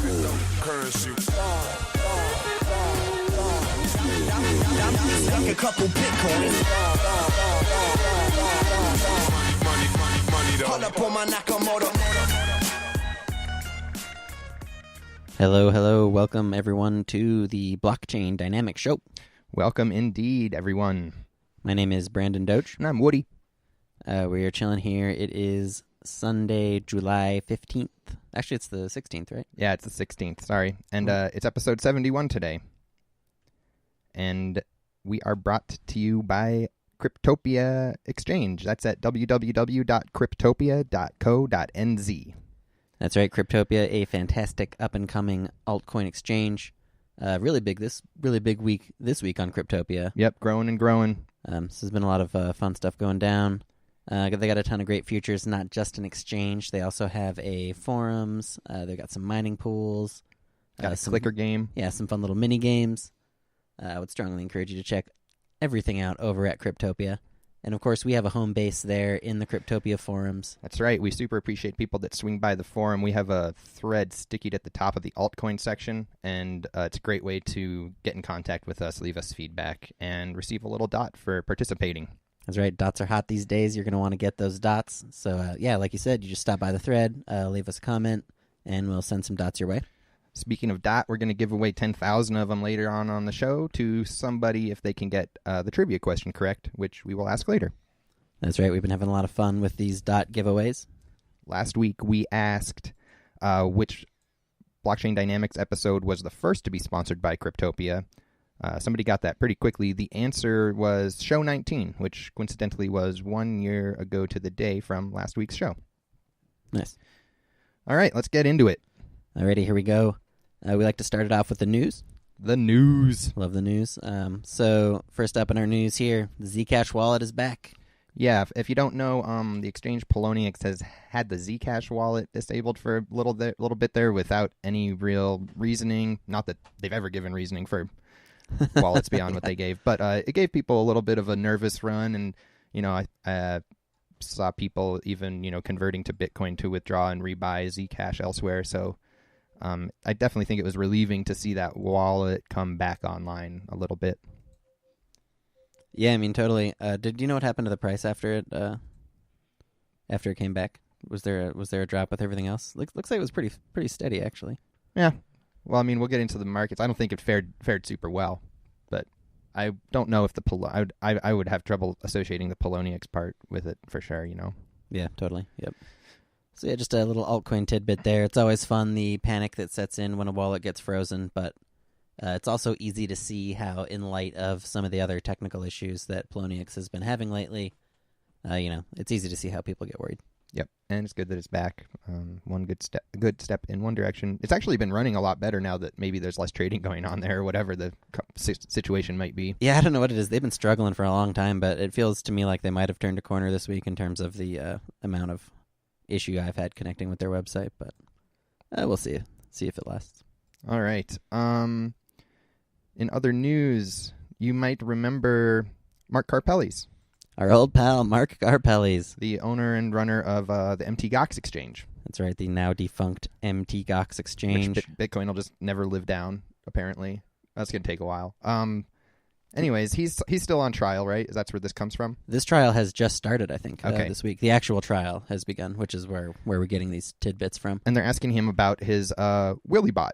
Cryptocurrency. A couple Bitcoins. Money, Pull up on my Nakamoto. Hello. Welcome, everyone, to the Blockchain Dynamic Show. Welcome indeed, everyone. My name is Brandon Doach. And I'm Woody. We are chilling here. It is Sunday, July 15th. Actually, it's the 16th, right? Yeah, it's the 16th, sorry. And it's episode 71 today. And we are brought to you by Cryptopia Exchange. That's at www.cryptopia.co.nz. That's right, Cryptopia, a fantastic up-and-coming altcoin exchange. Really big week this week on Cryptopia. Yep, growing and growing. So there's been a lot of fun stuff going down. They got a ton of great features, not just an exchange. They also have a forums. They've got some mining pools. Got a clicker game. Yeah, some fun little mini games. I would strongly encourage you to check everything out over at Cryptopia. And, of course, we have a home base there in the Cryptopia forums. That's right. We super appreciate people that swing by the forum. We have a thread stickied at the top of the altcoin section, and it's a great way to get in contact with us, leave us feedback, and receive a little dot for participating. That's right. Dots are hot these days. You're going to want to get those dots. So, yeah, like you said, you just stop by the thread, leave us a comment, and we'll send some dots your way. Speaking of dot, we're going to give away 10,000 of them later on the show to somebody if they can get the trivia question correct, which we will ask later. That's right. We've been having a lot of fun with these dot giveaways. Last week, we asked which Blockchain Dynamics episode was the first to be sponsored by Cryptopia. Somebody got that pretty quickly. The answer was Show 19, which coincidentally was 1 year ago to the day from last week's show. Nice. All right, let's get into it. Alrighty, here we go. We like to start it off with the news. The news. Love the news. So first up in our news here, the Zcash wallet is back. Yeah, if you don't know, the exchange Poloniex has had the Zcash wallet disabled for a little bit there without any real reasoning. Not that they've ever given reasoning for wallets beyond what they gave, but it gave people a little bit of a nervous run, and I saw people even converting to Bitcoin to withdraw and rebuy Zcash elsewhere. So I definitely think it was relieving to see that wallet come back online a little bit. Yeah, I mean, totally. Did you know what happened to the price after it came back? Was there a drop with everything else? Looks like it was pretty steady, actually. Yeah. Well, I mean, we'll get into the markets. I don't think it fared super well, but I don't know if I would have trouble associating the Poloniex part with it for sure. Yeah, totally. Yep. So yeah, just a little altcoin tidbit there. It's always fun, the panic that sets in when a wallet gets frozen, but it's also easy to see how, in light of some of the other technical issues that Poloniex has been having lately, it's easy to see how people get worried. Yep, and it's good that it's back. One good step in one direction. It's actually been running a lot better now that maybe there's less trading going on there, or whatever the situation might be. Yeah, I don't know what it is. They've been struggling for a long time, but it feels to me like they might have turned a corner this week in terms of the amount of issue I've had connecting with their website, but we'll see if it lasts. All right. In other news, you might remember Mark Karpeles. Our old pal, Mark Karpeles. The owner and runner of the MTGOX exchange. That's right, the now defunct MTGOX exchange. Which Bitcoin will just never live down, apparently. That's going to take a while. Anyways, he's still on trial, right? That's where this comes from? This trial has just started, I think, okay. This week. The actual trial has begun, which is where we're getting these tidbits from. And they're asking him about his Willy bot.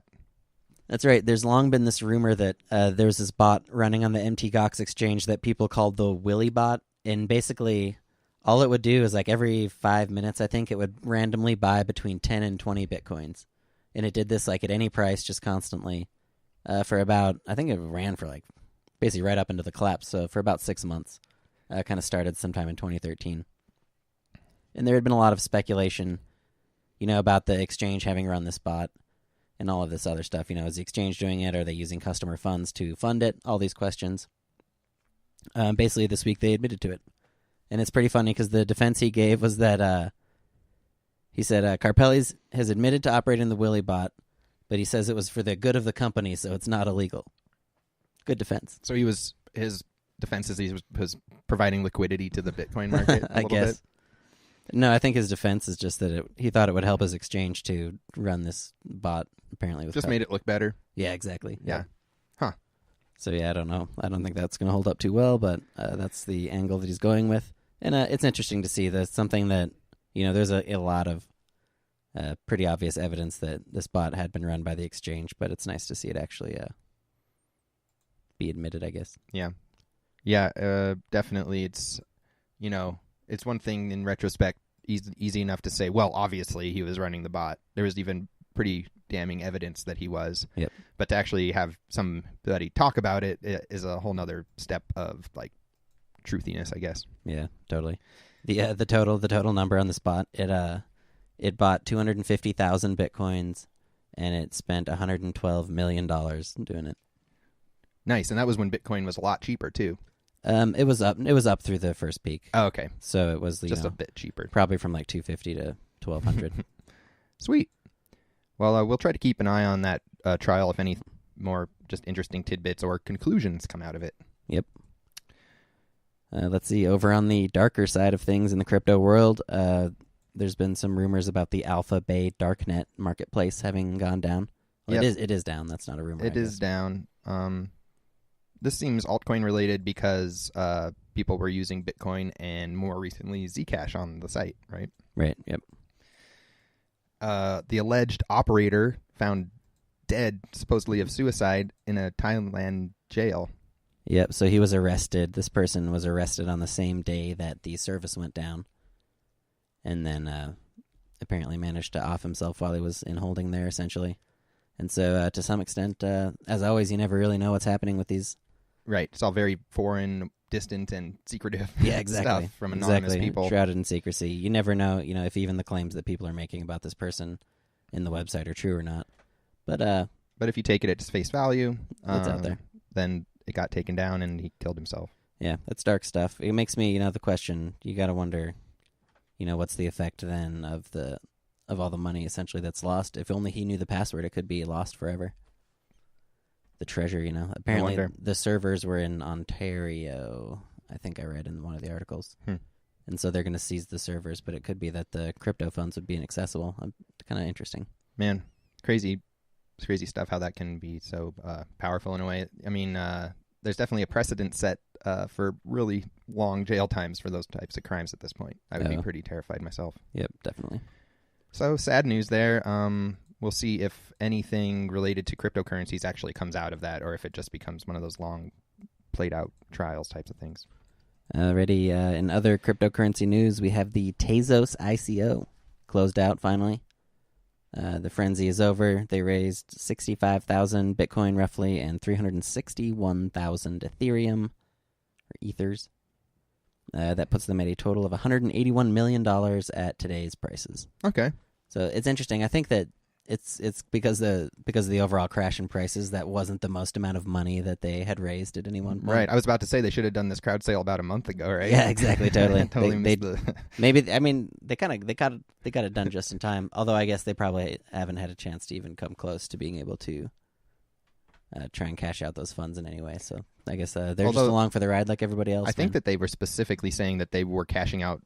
That's right. There's long been this rumor that there's this bot running on the MTGOX exchange that people called the Willy bot. And basically, all it would do is like every 5 minutes, I think, it would randomly buy between 10 and 20 Bitcoins. And it did this like at any price, just constantly, for about, I think it ran for like basically right up into the collapse. So for about 6 months, kind of started sometime in 2013. And there had been a lot of speculation, about the exchange having run this bot and all of this other stuff. Is the exchange doing it? Are they using customer funds to fund it? All these questions. Basically, this week they admitted to it. And it's pretty funny because the defense he gave was that he said Karpeles has admitted to operating the Willy bot, but he says it was for the good of the company, so it's not illegal. Good defense. So his defense is he was providing liquidity to the Bitcoin market a I little guess. bit. No, I think his defense is just that he thought it would help his exchange to run this bot. Apparently, with Just made it look better. Yeah, exactly. Yeah. Huh. So yeah, I don't know. I don't think that's going to hold up too well, but that's the angle that he's going with, and it's interesting to see that something that there's a lot of pretty obvious evidence that this bot had been run by the exchange, but it's nice to see it actually be admitted, I guess. Yeah. Yeah, definitely. It's, it's one thing in retrospect, easy enough to say, well, obviously he was running the bot. There was even pretty damning evidence that he was. Yep. But to actually have somebody talk about it is a whole nother step of, like, truthiness, I guess. Yeah, totally. The total number on this bot, it bought 250,000 Bitcoins, and it spent $112 million doing it. Nice, and that was when Bitcoin was a lot cheaper, too. It was up through the first peak. Oh, okay. So it was just a bit cheaper. Probably from like 250 to 1,200. Sweet. Well, we'll try to keep an eye on that trial if any more just interesting tidbits or conclusions come out of it. Yep. Let's see. Over on the darker side of things in the crypto world, there's been some rumors about the AlphaPay darknet marketplace having gone down. Well, Yep. It is down. That's not a rumor. It is down. This seems altcoin related because people were using Bitcoin and more recently Zcash on the site, right? Right. Yep. The alleged operator found dead, supposedly of suicide, in a Thailand jail. Yep. So he was arrested. This person was arrested on the same day that the service went down, and then apparently managed to off himself while he was in holding there, essentially. And so, to some extent, as always, you never really know what's happening with these. Right. It's all very foreign, distant, and secretive exactly. stuff from anonymous people. Shrouded in secrecy. You never know, if even the claims that people are making about this person in the website are true or not. But if you take it at its face value, it's out there. Then it got taken down and he killed himself. Yeah, that's dark stuff. It makes me, the question, you got to wonder, what's the effect then of all the money essentially that's lost. If only he knew the password, it could be lost forever. The treasure, apparently the servers were in Ontario, I think I read in one of the articles. And so they're going to seize the servers, but it could be that the crypto funds would be inaccessible. Kind of interesting. Man, crazy stuff how that can be so powerful in a way. I mean, there's definitely a precedent set for really long jail times for those types of crimes at this point. I would be pretty terrified myself. Yep, definitely. So sad news there. We'll see if anything related to cryptocurrencies actually comes out of that, or if it just becomes one of those long, played-out trials types of things. Already, in other cryptocurrency news, we have the Tezos ICO closed out finally. The frenzy is over. They raised 65,000 Bitcoin roughly and 361,000 Ethereum, or Ethers. That puts them at a total of $181 million at today's prices. Okay. So it's interesting. I think that it's because of the overall crash in prices, that wasn't the most amount of money that they had raised at any one point. Right. I was about to say they should have done this crowd sale about a month ago, right? Yeah, exactly. Totally. Maybe. I mean, they got it done just in time. Although I guess they probably haven't had a chance to even come close to being able to try and cash out those funds in any way. So I guess they're just along for the ride like everybody else. I think that they were specifically saying that they were cashing out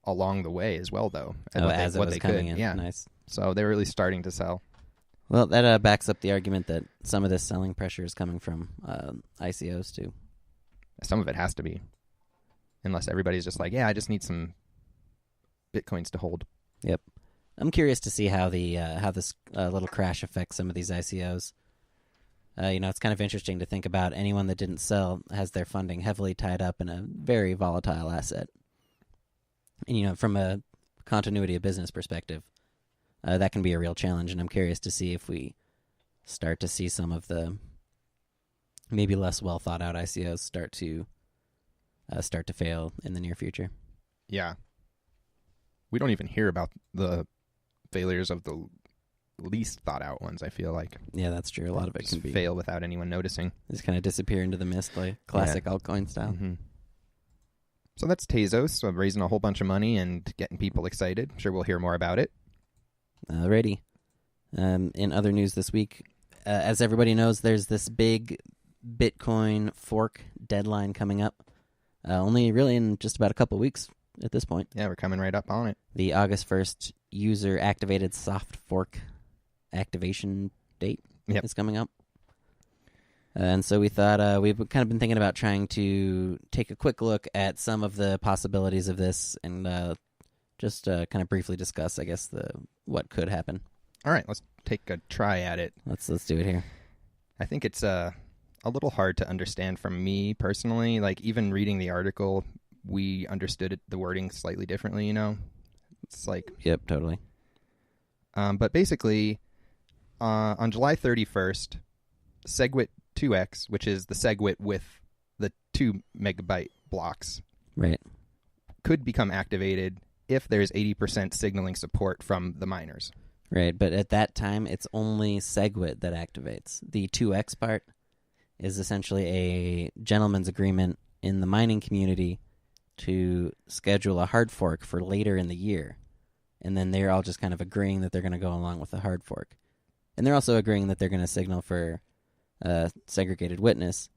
along the way as well, though. As it was coming in. Yeah. Nice. So they were really starting to sell. Well, that backs up the argument that some of this selling pressure is coming from ICOs too. Some of it has to be. Unless everybody's just like, yeah, I just need some Bitcoins to hold. Yep. I'm curious to see how this little crash affects some of these ICOs. It's kind of interesting to think about anyone that didn't sell has their funding heavily tied up in a very volatile asset. And, from a continuity of business perspective, that can be a real challenge. And I'm curious to see if we start to see some of the maybe less well thought out ICOs start to fail in the near future. Yeah. We don't even hear about the failures of the least thought out ones, I feel like. Yeah, that's true. A lot of it can be fail without anyone noticing. Just kind of disappear into the mist, like classic altcoin style. Mm-hmm. So that's Tezos, so raising a whole bunch of money and getting people excited. I'm sure we'll hear more about it. Alrighty. In other news this week, as everybody knows, there's this big Bitcoin fork deadline coming up. Only really in just about a couple weeks at this point. Yeah, we're coming right up on it. The August 1st user-activated soft fork activation date is coming up. And so we thought we've kind of been thinking about trying to take a quick look at some of the possibilities of this and just kind of briefly discuss, I guess, what could happen. All right, let's take a try at it. Let's do it here. I think it's a little hard to understand from me personally. Like, even reading the article, we understood the wording slightly differently, you know? It's like... Yep, totally. But basically, on July 31st, SegWit 2x, which is the SegWit with the 2 megabyte blocks, right, could become activated if there's 80% signaling support from the miners. Right, but at that time, it's only SegWit that activates. The 2x part is essentially a gentleman's agreement in the mining community to schedule a hard fork for later in the year. And then they're all just kind of agreeing that they're going to go along with the hard fork. And they're also agreeing that they're going to signal for segregated witness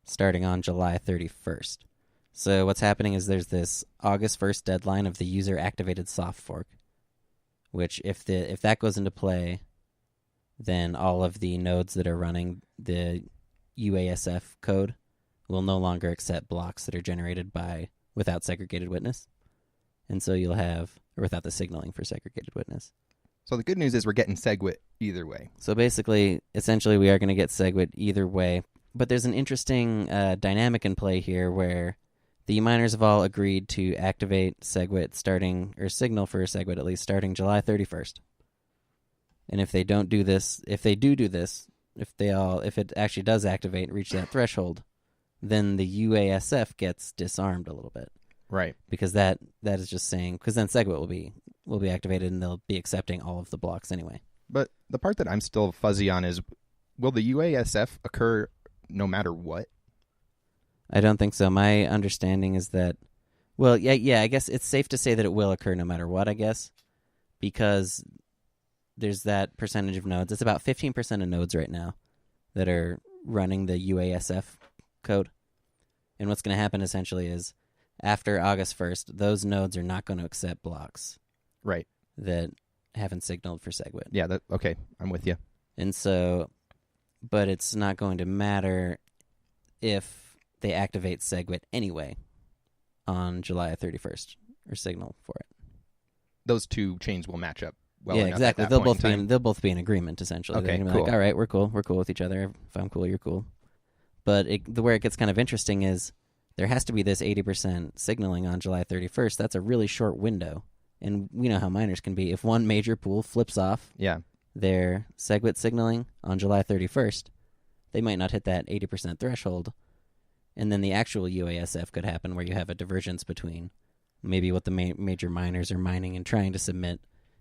starting on July 31st. So what's happening is there's this August 1st deadline of the user-activated soft fork, which if that goes into play, then all of the nodes that are running the UASF code will no longer accept blocks that are generated without segregated witness. And so you'll have, or without the signaling for segregated witness. So the good news is we're getting SegWit either way. So basically, essentially, we are going to get SegWit either way. But there's an interesting dynamic in play here where the miners have all agreed to activate SegWit starting, or signal for SegWit at least, starting July 31st. And if they don't do this, if they do this, if it actually does activate and reach that threshold, then the UASF gets disarmed a little bit. Right. Because that is just saying, because then SegWit will be activated and they'll be accepting all of the blocks anyway. But the part that I'm still fuzzy on is, will the UASF occur no matter what? I don't think so. My understanding is that, well, yeah, I guess it's safe to say that it will occur no matter what, I guess, because there's that percentage of nodes. It's about 15% of nodes right now that are running the UASF code. And what's going to happen essentially is after August 1st, those nodes are not going to accept blocks. Right. That haven't signaled for SegWit. Yeah, okay, I'm with you. And so, but it's not going to matter if they activate SegWit anyway on July 31st, or signal for it. Those two chains will match up well yeah, enough exactly. at that They'll both be in agreement, essentially. Okay, They're gonna be cool. like, all right, we're cool with each other. If I'm cool, you're cool. But where it gets kind of interesting is there has to be this 80% signaling on July 31st. That's a really short window. And we know how miners can be. If one major pool flips off their SegWit signaling on July 31st, they might not hit that 80% threshold. And then the actual UASF could happen where you have a divergence between maybe what the major miners are mining and trying to submit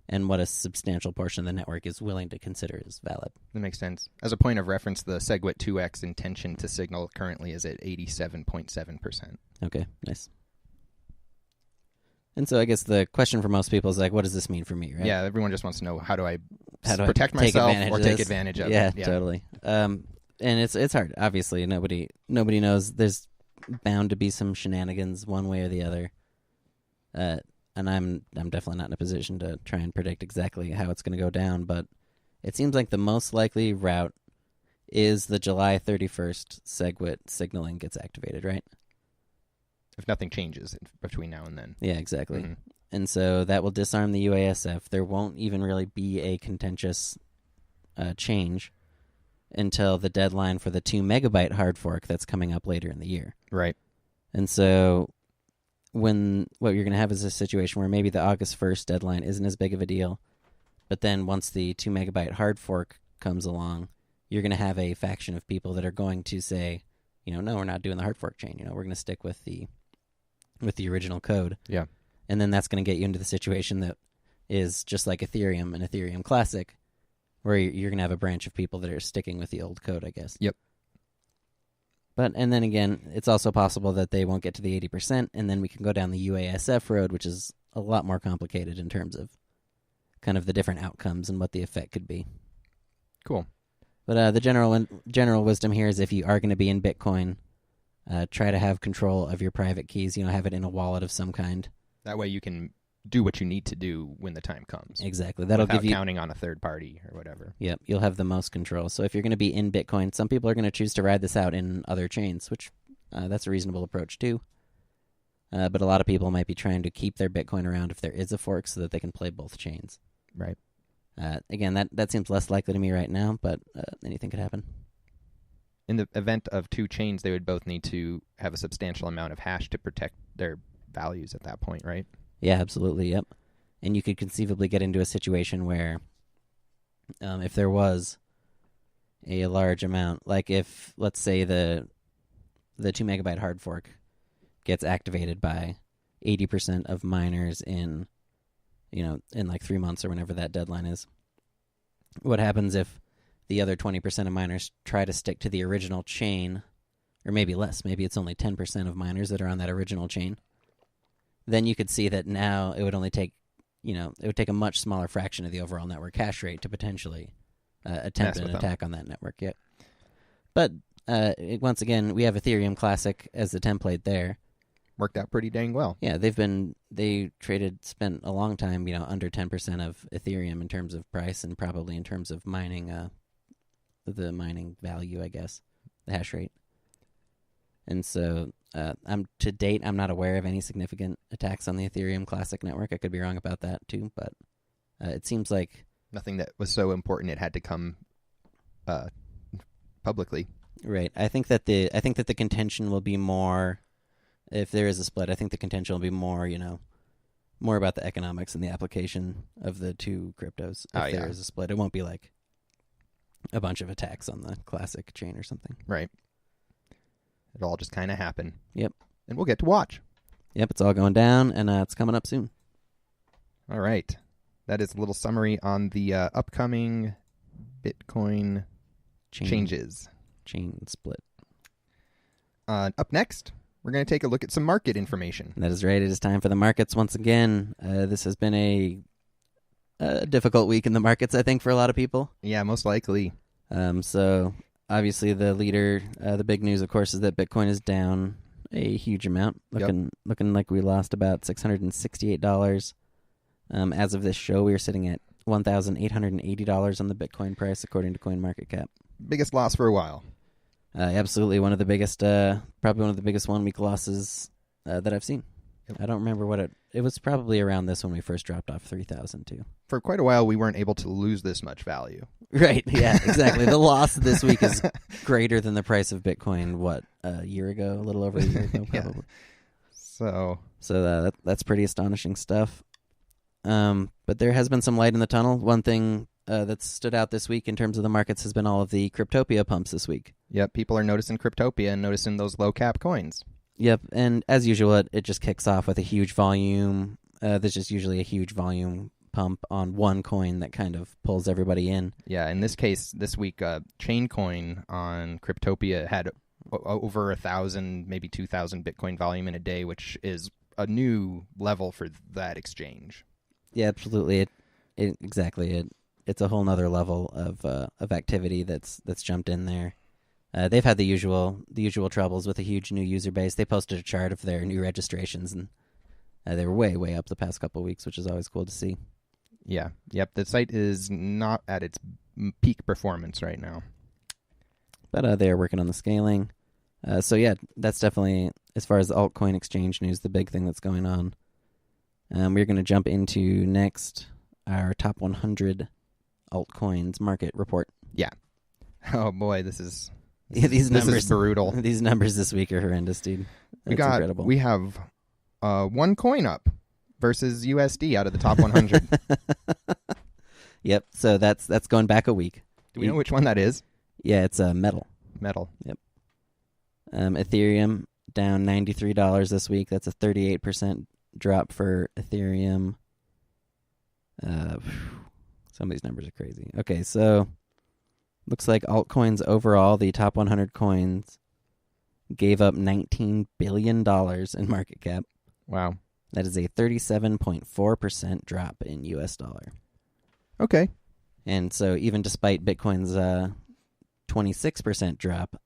and what a substantial portion of the network is willing to consider as valid. That makes sense. As a point of reference, the SegWit 2x intention to signal currently is at 87.7%. Okay, nice. And so I guess the question for most people is like, what does this mean for me, right? Yeah, everyone just wants to know, how do I take protect myself or take this? advantage of Yeah, it? Yeah, totally. And it's hard. Obviously, nobody knows. There's bound to be some shenanigans one way or the other. And I'm definitely not in a position to try and predict exactly how it's going to go down, but it seems like the most likely route is the July 31st SegWit signaling gets activated, right? If nothing changes between now and then. Yeah, exactly. Mm-hmm. And so that will disarm the UASF. There won't even really be a contentious change until the deadline for the 2 megabyte hard fork that's coming up later in the year. Right. And so what you're going to have is a situation where maybe the August 1st deadline isn't as big of a deal, but then once the 2 megabyte hard fork comes along, you're going to have a faction of people that are going to say, no, we're not doing the hard fork chain. We're going to stick with the original code. Yeah. And then that's going to get you into the situation that is just like Ethereum and Ethereum Classic, where you're going to have a branch of people that are sticking with the old code, I guess. Yep. And then again, it's also possible that they won't get to the 80%, and then we can go down the UASF road, which is a lot more complicated in terms of kind of the different outcomes and what the effect could be. Cool. But the general wisdom here is if you are going to be in Bitcoin, try to have control of your private keys. Have it in a wallet of some kind. That way you can do what you need to do when the time comes. Exactly. That'll without give you counting on a third party or whatever. Yep, you'll have the most control. So if you're going to be in Bitcoin, some people are going to choose to ride this out in other chains, which that's a reasonable approach too. But a lot of people might be trying to keep their Bitcoin around if there is a fork so that they can play both chains. Right. Again, that seems less likely to me right now, but anything could happen. In the event of two chains, they would both need to have a substantial amount of hash to protect their values at that point, right? Yeah, absolutely, yep. And you could conceivably get into a situation where if there was a large amount, like if, let's say, the 2 megabyte hard fork gets activated by 80% of miners in like 3 months or whenever that deadline is. What happens if the other 20% of miners try to stick to the original chain, or maybe less, maybe it's only 10% of miners that are on that original chain? Then you could see that now it would only take, it would take a much smaller fraction of the overall network hash rate to potentially attempt an attack on that network. Yet. But once again, we have Ethereum Classic as the template there. Worked out pretty dang well. Yeah, spent a long time, under 10% of Ethereum in terms of price and probably in terms of mining, the mining value, I guess, the hash rate. And so, to date, I'm not aware of any significant attacks on the Ethereum Classic network. I could be wrong about that too, but it seems like nothing that was so important it had to come publicly. Right. I think that the contention will be more. If there is a split, I think the contention will be more, more about the economics and the application of the two cryptos. If there is a split, it won't be like a bunch of attacks on the classic chain or something. Right. It'll all just kind of happen. Yep. And we'll get to watch. Yep, it's all going down, and it's coming up soon. All right. That is a little summary on the upcoming Bitcoin changes. Chain split. Up next, we're going to take a look at some market information. That is right. It is time for the markets once again. This has been a difficult week in the markets, I think, for a lot of people. Yeah, most likely. So, obviously, the leader, the big news, of course, is that Bitcoin is down a huge amount. Looking like we lost about $668. As of this show, we are sitting at $1,880 on the Bitcoin price, according to CoinMarketCap. Biggest loss for a while. Absolutely, one of the biggest, probably one of the biggest 1 week losses that I've seen. Yep. I don't remember what it was. Probably around this when we first dropped off 3,000 too. For quite a while, we weren't able to lose this much value. Right? Yeah, exactly. The loss this week is greater than the price of Bitcoin. What, a year ago? A little over a year ago, probably. Yeah. So that's pretty astonishing stuff. But there has been some light in the tunnel. One thing that stood out this week in terms of the markets has been all of the Cryptopia pumps this week. Yep, people are noticing Cryptopia and noticing those low cap coins. Yep, and as usual, it just kicks off with a huge volume. There's just usually a huge volume pump on one coin that kind of pulls everybody in. Yeah, in this case, this week, Chaincoin on Cryptopia had over 1,000, maybe 2,000 Bitcoin volume in a day, which is a new level for that exchange. Yeah, absolutely. Exactly. It's a whole nother level of activity that's jumped in there. They've had the usual troubles with a huge new user base. They posted a chart of their new registrations, and they were way up the past couple of weeks, which is always cool to see. Yeah. Yep. The site is not at its peak performance right now, but they are working on the scaling. So yeah, that's definitely, as far as the altcoin exchange news, the big thing that's going on. We're going to jump into next our top 100 altcoins market report. Yeah. Oh boy, this is these numbers is brutal. These numbers this week are horrendous, dude. That's incredible. We have one coin up versus USD out of the top 100. Yep. So that's going back a week. Do we know which one that is? Yeah, it's Metal. Metal. Yep. Ethereum down $93 this week. That's a 38% drop for Ethereum. Some of these numbers are crazy. Okay, so looks like altcoins overall, the top 100 coins gave up $19 billion in market cap. Wow. That is a 37.4% drop in US dollar. 'Okay. And so even despite Bitcoin's 26% drop,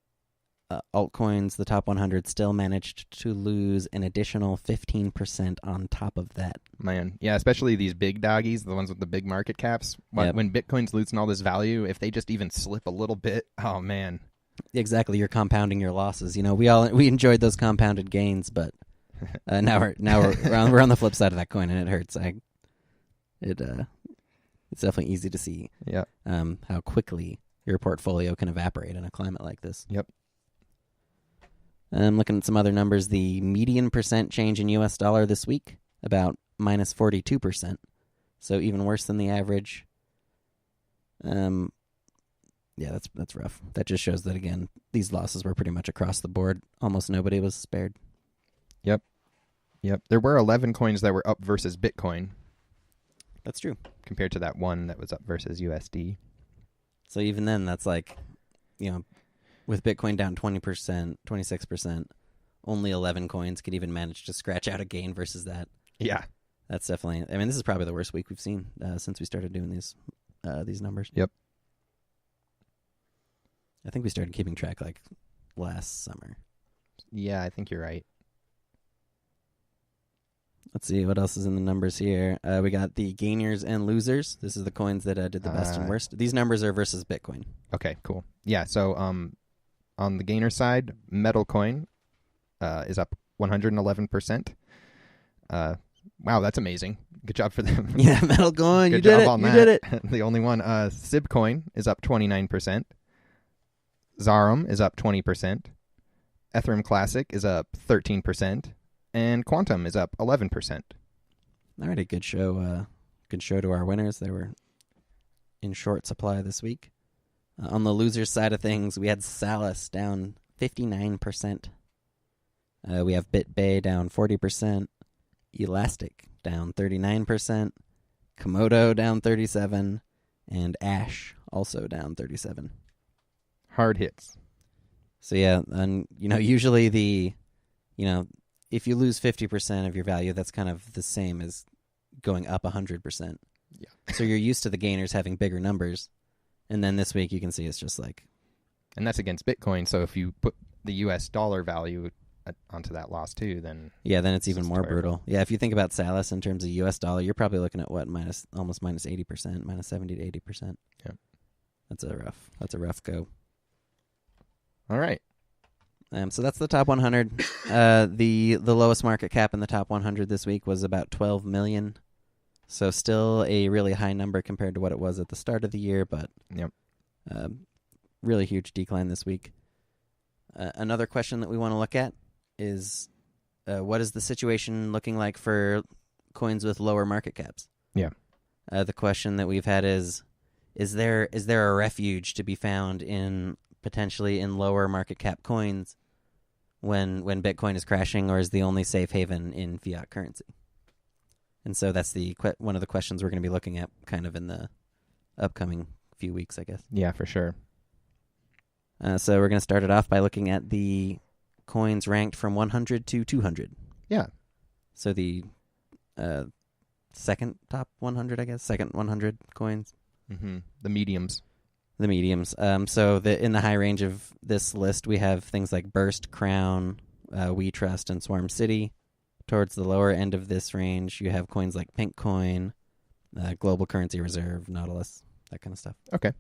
altcoins, the top 100 still managed to lose an additional 15% on top of that. Man, yeah, especially these big doggies, the ones with the big market caps. Yep. When Bitcoin's losing all this value, if they just even slip a little bit, oh man. Exactly, you're compounding your losses. You know, we enjoyed those compounded gains, but now we're on the flip side of that coin, and it hurts. It's definitely easy to see how quickly your portfolio can evaporate in a climate like this. Yep. Looking at some other numbers, the median percent change in US dollar this week, about minus 42%. So even worse than the average. Yeah, that's rough. That just shows that, again, these losses were pretty much across the board. Almost nobody was spared. Yep. There were 11 coins that were up versus Bitcoin. That's true. Compared to that one that was up versus USD. So even then, that's like, with Bitcoin down 20%, 26%, only 11 coins could even manage to scratch out a gain versus that. Yeah. That's definitely, this is probably the worst week we've seen since we started doing these numbers. Yep. I think we started keeping track like last summer. Yeah, I think you're right. Let's see what else is in the numbers here. We got the gainers and losers. This is the coins that did the best and worst. These numbers are versus Bitcoin. Okay, cool. Yeah, so on the gainer side, Metal Coin is up 111%. Wow, that's amazing. Good job for them. Yeah, Metal Coin, you did it. You did it. The only one. Sib Coin is up 29%. Zarum is up 20%. Ethereum Classic is up 13%. And Quantum is up 11%. Alrighty, good show. Good show to our winners. They were in short supply this week. On the losers side of things, we had Salus down 59%. We have BitBay down 40%. Elastic down 39%. Komodo down 37%. And Ash also down 37%. Hard hits. So yeah, and usually if you lose 50% of your value, that's kind of the same as going up 100%. Yeah. So you're used to the gainers having bigger numbers. And then this week you can see it's just like... And that's against Bitcoin, so if you put the US dollar value onto that loss too, then... Yeah, then it's even more terrible. brutal. Yeah, if you think about Salus in terms of US dollar, you're probably looking at almost minus 80%, minus 70 to 80%. Yeah. That's a rough go. All right. So that's the top 100. The lowest market cap in the top 100 this week was about 12 million. So still a really high number compared to what it was at the start of the year, but really huge decline this week. Another question that we want to look at is what is the situation looking like for coins with lower market caps? Yeah. The question that we've had is there a refuge to be found in potentially in lower market cap coins when Bitcoin is crashing, or is the only safe haven in fiat currency? And so that's one of the questions we're going to be looking at kind of in the upcoming few weeks, I guess. Yeah, for sure. So we're going to start it off by looking at the coins ranked from 100 to 200. Yeah. So the second top 100, I guess, second 100 coins. Mm-hmm. The mediums. The mediums. So in the high range of this list, we have things like Burst, Crown, We Trust, and Swarm City. Towards the lower end of this range, you have coins like Pink Coin, Global Currency Reserve, Nautilus, that kind of stuff. Okay.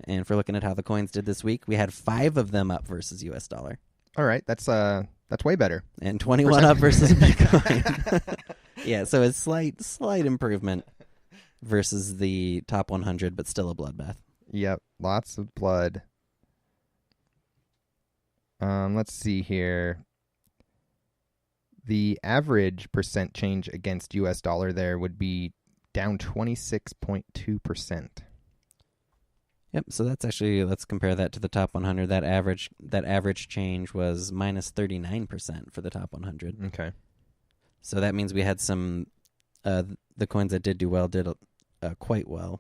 And if we're looking at how the coins did this week, we had 5 of them up versus US dollar. All right, that's way better. And 21 up versus Bitcoin. Yeah, so a slight improvement versus the top 100, but still a bloodbath. Yep, lots of blood. Let's see here. The average percent change against US dollar there would be down 26.2%. Yep, so that's actually, let's compare that to the top 100. That average change was minus 39% for the top 100. Okay. So that means we had some, the coins that did do well did quite well.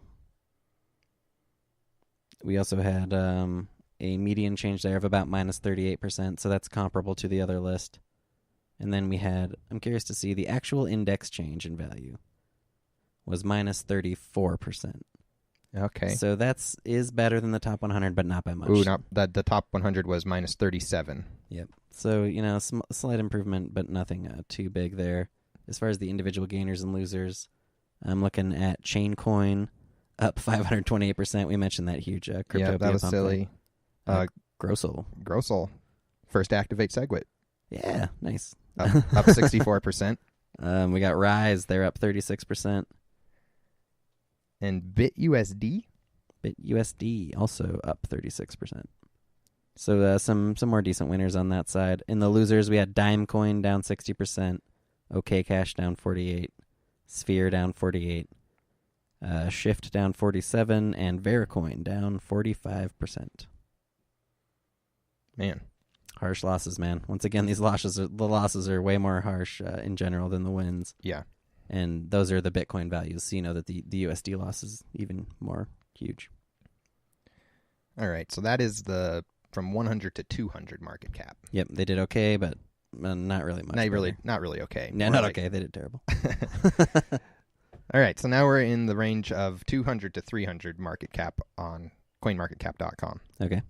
We also had a median change there of about minus 38%, so that's comparable to the other list. And then we had, I'm curious to see, the actual index change in value was minus 34%. Okay. So is better than the top 100, but not by much. Ooh, not the top 100 was minus 37. Yep. So, slight improvement, but nothing too big there. As far as the individual gainers and losers, I'm looking at ChainCoin up 528%. We mentioned that huge Cryptopia Yeah, that was pump silly. Grossel. First to activate SegWit. Yeah, nice. Up 64%. We got Rise. They're up 36%. And BitUSD? BitUSD also up 36%. So some more decent winners on that side. In the losers, we had Dimecoin down 60%, OKCash down 48%, Sphere down 48%, Shift down 47%, and Vericoin down 45%. Man. Harsh losses, man. Once again, the losses are way more harsh in general than the wins. Yeah. And those are the Bitcoin values, so you know that the USD loss is even more huge. All right, so that is the from 100 to 200 market cap. Yep, they did okay, but not really much. Not really okay. Yeah, not okay. They did terrible. All right, so now we're in the range of 200 to 300 market cap on coinmarketcap.com. Okay.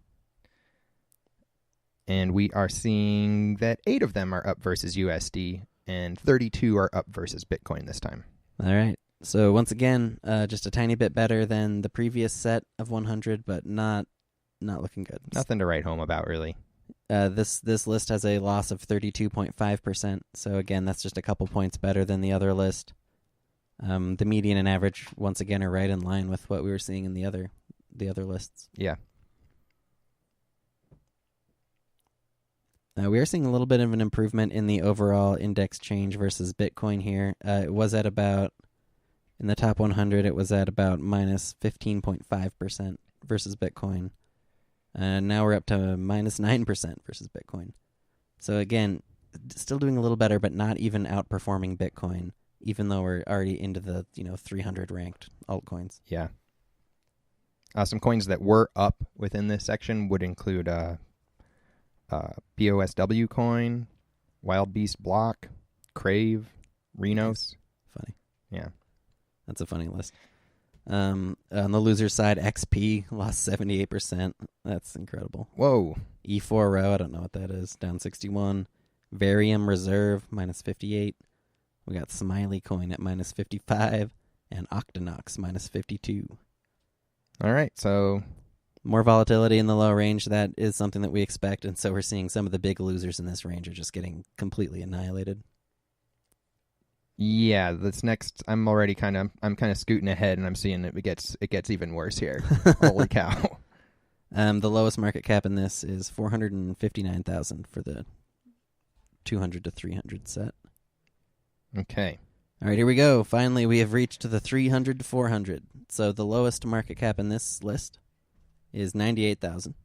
And we are seeing that 8 of them are up versus USD, and 32 are up versus Bitcoin this time. All right. So once again, just a tiny bit better than the previous set of 100, but not looking good. Nothing to write home about, really. This list has a loss of 32.5%. So again, that's just a couple points better than the other list. The median and average, once again, are right in line with what we were seeing in the other lists. Yeah. We are seeing a little bit of an improvement in the overall index change versus Bitcoin here. It was at about, in the top 100, it was at about minus 15.5% versus Bitcoin. And now we're up to minus 9% versus Bitcoin. So again, still doing a little better, but not even outperforming Bitcoin, even though we're already into the 300 ranked altcoins. Yeah. Some coins that were up within this section would include BOSW coin, Wild Beast Block, Crave, Renos. Funny. Yeah. That's a funny list. On the loser side, XP lost 78%. That's incredible. Whoa. E4 Row, I don't know what that is, down 61. Varium Reserve, minus 58. We got Smiley Coin at minus 55. And Octonox, minus 52. All right, so more volatility in the low range. That is something that we expect, and so we're seeing some of the big losers in this range are just getting completely annihilated. Yeah, this next, I'm kind of scooting ahead, and I'm seeing it gets even worse here. Holy cow! The lowest market cap in this is 459,000 for the 200 to 300 set. Okay. All right, here we go. Finally, we have reached the 300 to 400. So the lowest market cap in this list is 98,000.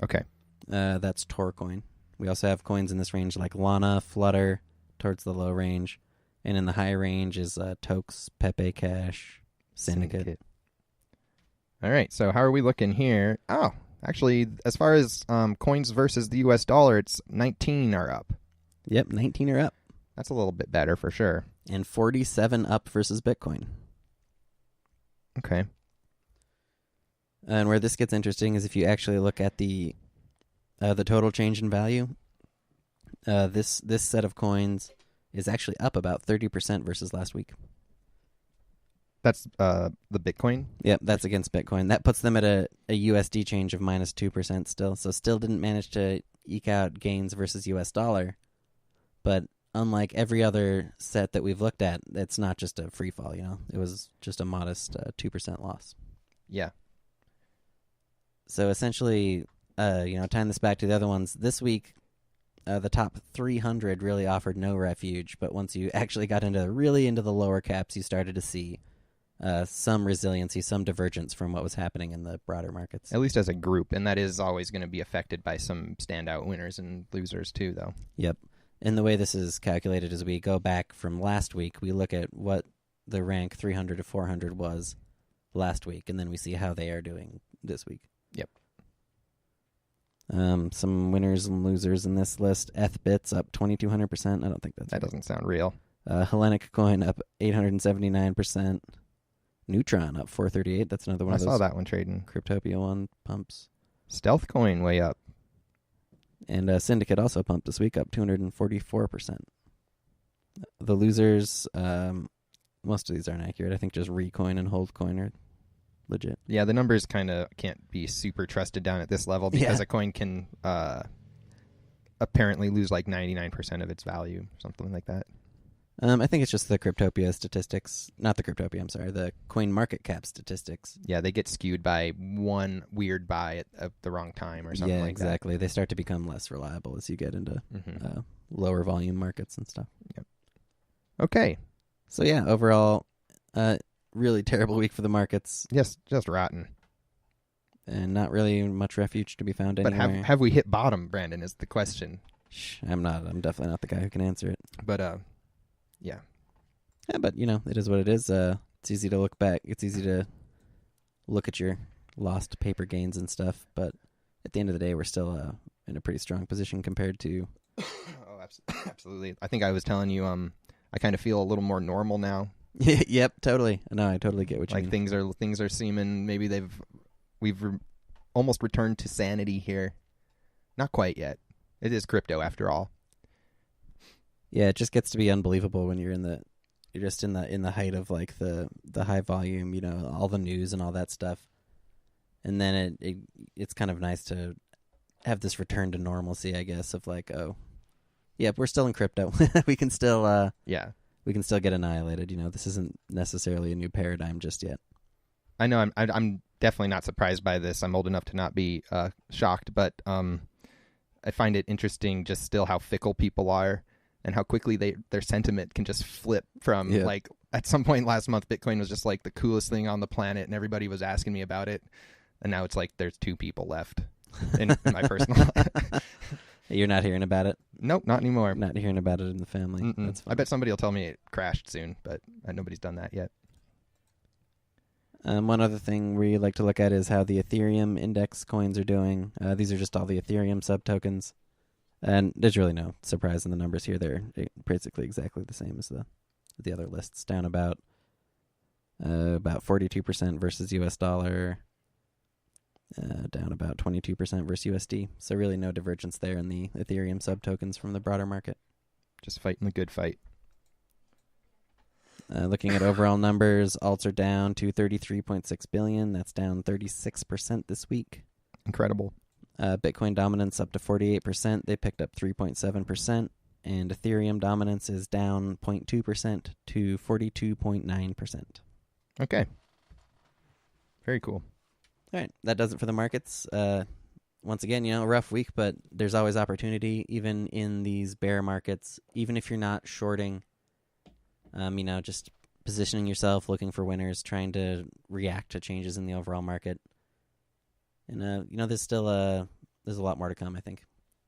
Okay. That's Torcoin. We also have coins in this range like Lana, Flutter, towards the low range. And in the high range is Tox, Pepe Cash, Syndicate. All right, so how are we looking here? Oh, actually, as far as coins versus the US dollar, it's 19 are up. Yep, 19 are up. That's a little bit better for sure. And 47 up versus Bitcoin. Okay. And where this gets interesting is if you actually look at the total change in value, this set of coins is actually up about 30% versus last week. That's the Bitcoin? Yep, that's against Bitcoin. That puts them at a USD change of minus 2% still. So still didn't manage to eke out gains versus US dollar. But unlike every other set that we've looked at, it's not just a free fall, It was just a modest 2% loss. Yeah. So essentially, tying this back to the other ones, this week, the top 300 really offered no refuge, but once you actually got into the lower caps, you started to see some resiliency, some divergence from what was happening in the broader markets. At least as a group, and that is always going to be affected by some standout winners and losers too, though. Yep. And the way this is calculated is we go back from last week, we look at what the rank 300 to 400 was last week, and then we see how they are doing this week. Yep. Some winners and losers in this list. ETHBIT's up 2,200%. I don't think that doesn't sound real. Hellenic Coin up 879%. Neutron up 438. That's another one I of those saw that one trading. Cryptopia one pumps. Stealth Coin way up. And Syndicate also pumped this week up 244%. The losers, most of these aren't accurate. I think just Recoin and Holdcoin are legit. Yeah, the numbers kind of can't be super trusted down at this level because a coin can apparently lose like 99% of its value, something like that. I think it's just the Cryptopia statistics. Not the Cryptopia, I'm sorry. The coin market cap statistics. Yeah, they get skewed by one weird buy at the wrong time or something like that. Yeah, exactly. They start to become less reliable as you get into lower volume markets and stuff. Yep. Okay. So yeah, overall, really terrible week for the markets. Yes, just rotten. And not really much refuge to be found anywhere. But have we hit bottom, Brandon, is the question. Shh, I'm definitely not the guy who can answer it. But, yeah. Yeah, but, it is what it is. It's easy to look back. It's easy to look at your lost paper gains and stuff. But at the end of the day, we're still in a pretty strong position compared to... Oh, absolutely. I think I was telling you, I kind of feel a little more normal now. Yep, totally. No, I totally get what you mean. Like things are seeming, maybe we've almost returned to sanity here. Not quite yet. It is crypto after all. Yeah, it just gets to be unbelievable when you're just in the height of like the high volume, all the news and all that stuff. And then it's kind of nice to have this return to normalcy, I guess, of like, oh, yeah, we're still in crypto. we can still we can still get annihilated. This isn't necessarily a new paradigm just yet. I know I'm definitely not surprised by this. I'm old enough to not be shocked, but I find it interesting just still how fickle people are and how quickly their sentiment can just flip from like at some point last month, Bitcoin was just like the coolest thing on the planet and everybody was asking me about it. And now it's like there's 2 people left in my personal life. You're not hearing about it? Nope, not anymore. Not hearing about it in the family. That's fine. I bet somebody will tell me it crashed soon, but nobody's done that yet. One other thing we like to look at is how the Ethereum index coins are doing. These are just all the Ethereum subtokens. And there's really no surprise in the numbers here. They're basically exactly the same as the other lists, down about 42% versus US dollar, down about 22% versus USD. So really no divergence there in the Ethereum subtokens from the broader market. Just fighting the good fight. Looking at overall numbers, alts are down to 33.6 billion. That's down 36% this week. Incredible. Bitcoin dominance up to 48%. They picked up 3.7%. And Ethereum dominance is down 0.2% to 42.9%. Okay. Very cool. All right. That does it for the markets. Once again, a rough week, but there's always opportunity, even in these bear markets. Even if you're not shorting, just positioning yourself, looking for winners, trying to react to changes in the overall market. And, there's still there's a lot more to come, I think.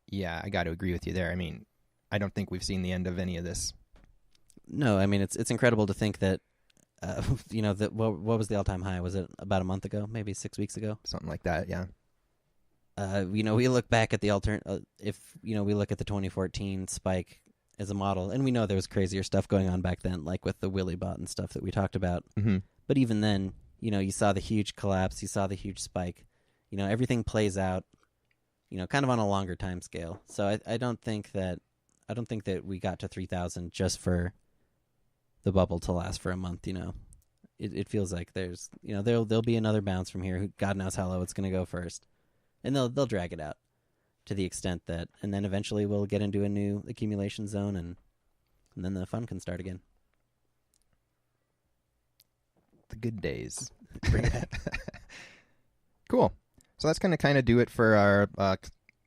Yeah, I got to agree with you there. I mean, I don't think we've seen the end of any of this. No, I mean, it's incredible to think that, what was the all-time high? Was it about a month ago, maybe 6 weeks ago? Something like that, yeah. We look back at the we look at the 2014 spike as a model, and we know there was crazier stuff going on back then, like with the Willy bot and stuff that we talked about. Mm-hmm. But even then, you saw the huge collapse, you saw the huge spike. Everything plays out, kind of on a longer time scale. So I don't think that we got to 3,000 just for the bubble to last for a month. It feels like there's there'll be another bounce from here. God knows how low it's going to go first, and they'll drag it out to the extent that, and then eventually we'll get into a new accumulation zone, and then the fun can start again. The good days. Bring it back. Cool. So that's going to kind of do it for our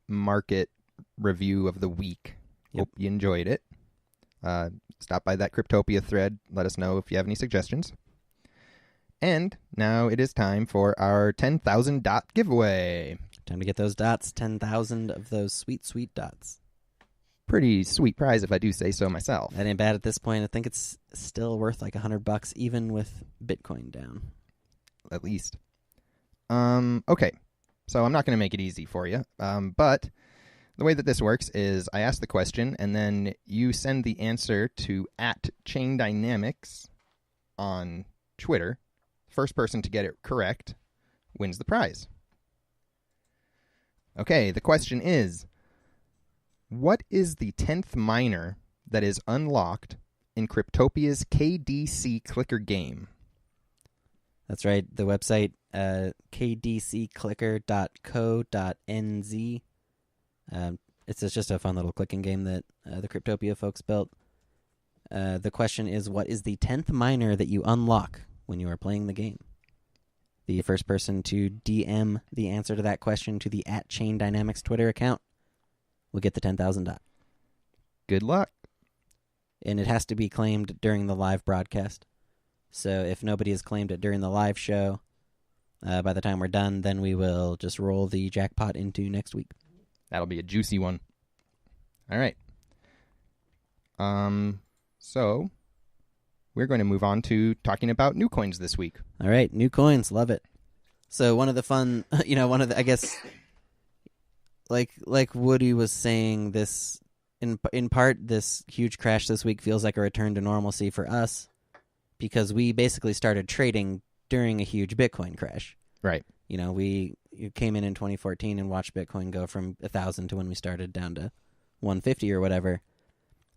market review of the week. Yep. Hope you enjoyed it. Stop by that Cryptopia thread. Let us know if you have any suggestions. And now it is time for our 10,000 dot giveaway. Time to get those dots, 10,000 of those sweet, sweet dots. Pretty sweet prize if I do say so myself. That ain't bad at this point. I think it's still worth like $100 even with Bitcoin down. At least. Okay. So I'm not going to make it easy for you. But the way that this works is I ask the question and then you send the answer to @ChainDynamics on Twitter. First person to get it correct wins the prize. Okay, the question is, what is the 10th miner that is unlocked in Cryptopia's KDC clicker game? That's right. The website, kdcclicker.co.nz. It's just a fun little clicking game that the Cryptopia folks built. The question is, what is the 10th miner that you unlock when you are playing the game? The first person to DM the answer to that question to the @ChainDynamics Twitter account will get the 10,000 dot. Good luck. And it has to be claimed during the live broadcast. So if nobody has claimed it during the live show, by the time we're done, then we will just roll the jackpot into next week. That'll be a juicy one. All right. So we're going to move on to talking about new coins this week. All right, new coins, love it. So one of the fun, I guess, like Woody was saying, this in part, this huge crash this week feels like a return to normalcy for us because we basically started trading during a huge Bitcoin crash. Right. We came in 2014 and watched Bitcoin go from 1,000 to when we started down to 150 or whatever.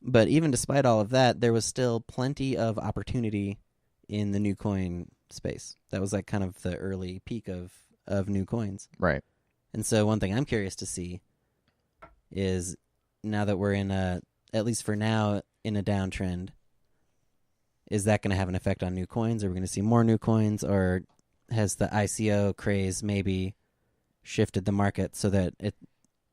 But even despite all of that, there was still plenty of opportunity in the new coin space. That was like kind of the early peak of new coins. Right. And so one thing I'm curious to see is now that we're in at least for now, in a downtrend, is that going to have an effect on new coins? Are we going to see more new coins, or has the ICO craze maybe shifted the market so that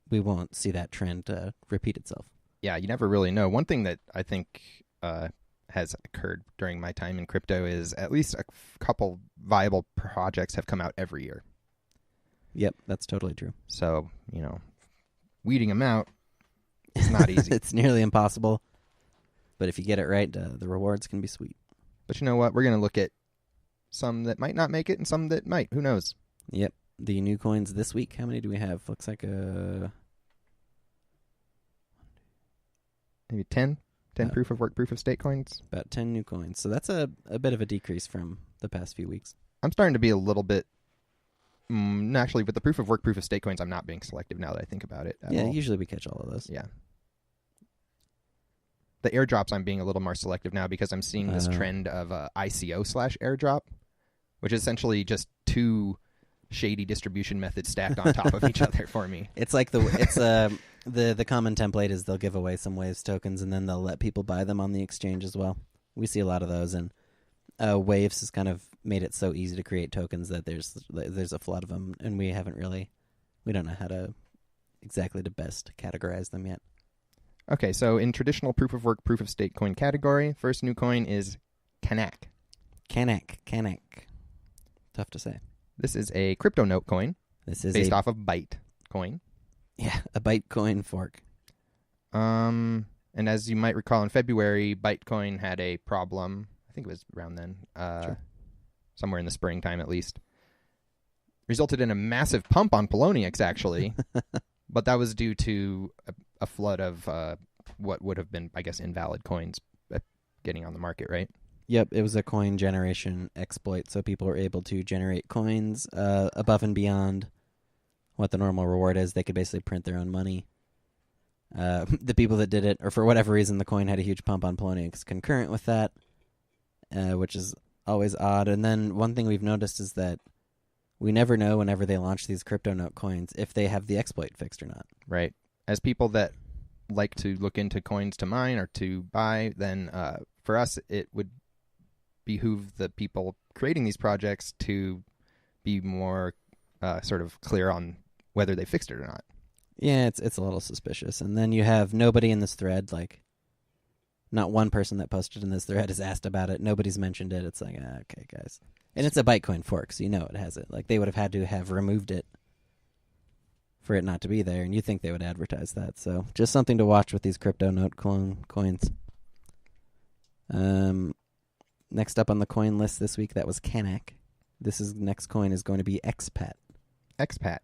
we won't see that trend repeat itself? Yeah, you never really know. One thing that I think has occurred during my time in crypto is at least a couple viable projects have come out every year. Yep, that's totally true. So, weeding them out is not easy. It's nearly impossible. But if you get it right, the rewards can be sweet. But you know what? We're going to look at some that might not make it and some that might. Who knows? Yep. The new coins this week. How many do we have? Looks like maybe 10 proof of work, proof of stake coins. About 10 new coins. So that's a bit of a decrease from the past few weeks. I'm starting to be a little bit... actually, with the proof of work, proof of stake coins, I'm not being selective now that I think about it at all. Usually we catch all of those. Yeah. The airdrops, I'm being a little more selective now because I'm seeing this trend of ICO/airdrop, which is essentially just two shady distribution methods stacked on top of each other for me. It's like the common template is they'll give away some Waves tokens and then they'll let people buy them on the exchange as well. We see a lot of those, and Waves has kind of made it so easy to create tokens that there's a flood of them, and we don't know how to exactly to best categorize them yet. Okay, so in traditional proof of work, proof of stake coin category, first new coin is Kanak. Kanak. Tough to say. This is a crypto note coin. This is based off of Bytecoin. Yeah, a Bytecoin fork. And as you might recall, in February, Bytecoin had a problem. I think it was around then, Sure. Somewhere in the springtime at least. Resulted in a massive pump on Poloniex, actually. But that was due to a flood of what would have been, I guess, invalid coins getting on the market, right? Yep, it was a coin generation exploit, so people were able to generate coins above and beyond what the normal reward is. They could basically print their own money. The people that did it, or for whatever reason, the coin had a huge pump on Poloniex concurrent with that, which is always odd. And then one thing we've noticed is that we never know whenever they launch these crypto note coins if they have the exploit fixed or not. Right. As people that like to look into coins to mine or to buy, then for us it would behoove the people creating these projects to be more sort of clear on whether they fixed it or not. Yeah, it's a little suspicious. And then you have nobody in this thread, like not one person that posted in this thread has asked about it. Nobody's mentioned it. It's like, okay, guys. And it's a Bytecoin fork, so you know it has it. Like, they would have had to have removed it for it not to be there, and you think they would advertise that. So just something to watch with these crypto note coins. Next up on the coin list this week, that was Kanak. Next coin is going to be Expat. Expat.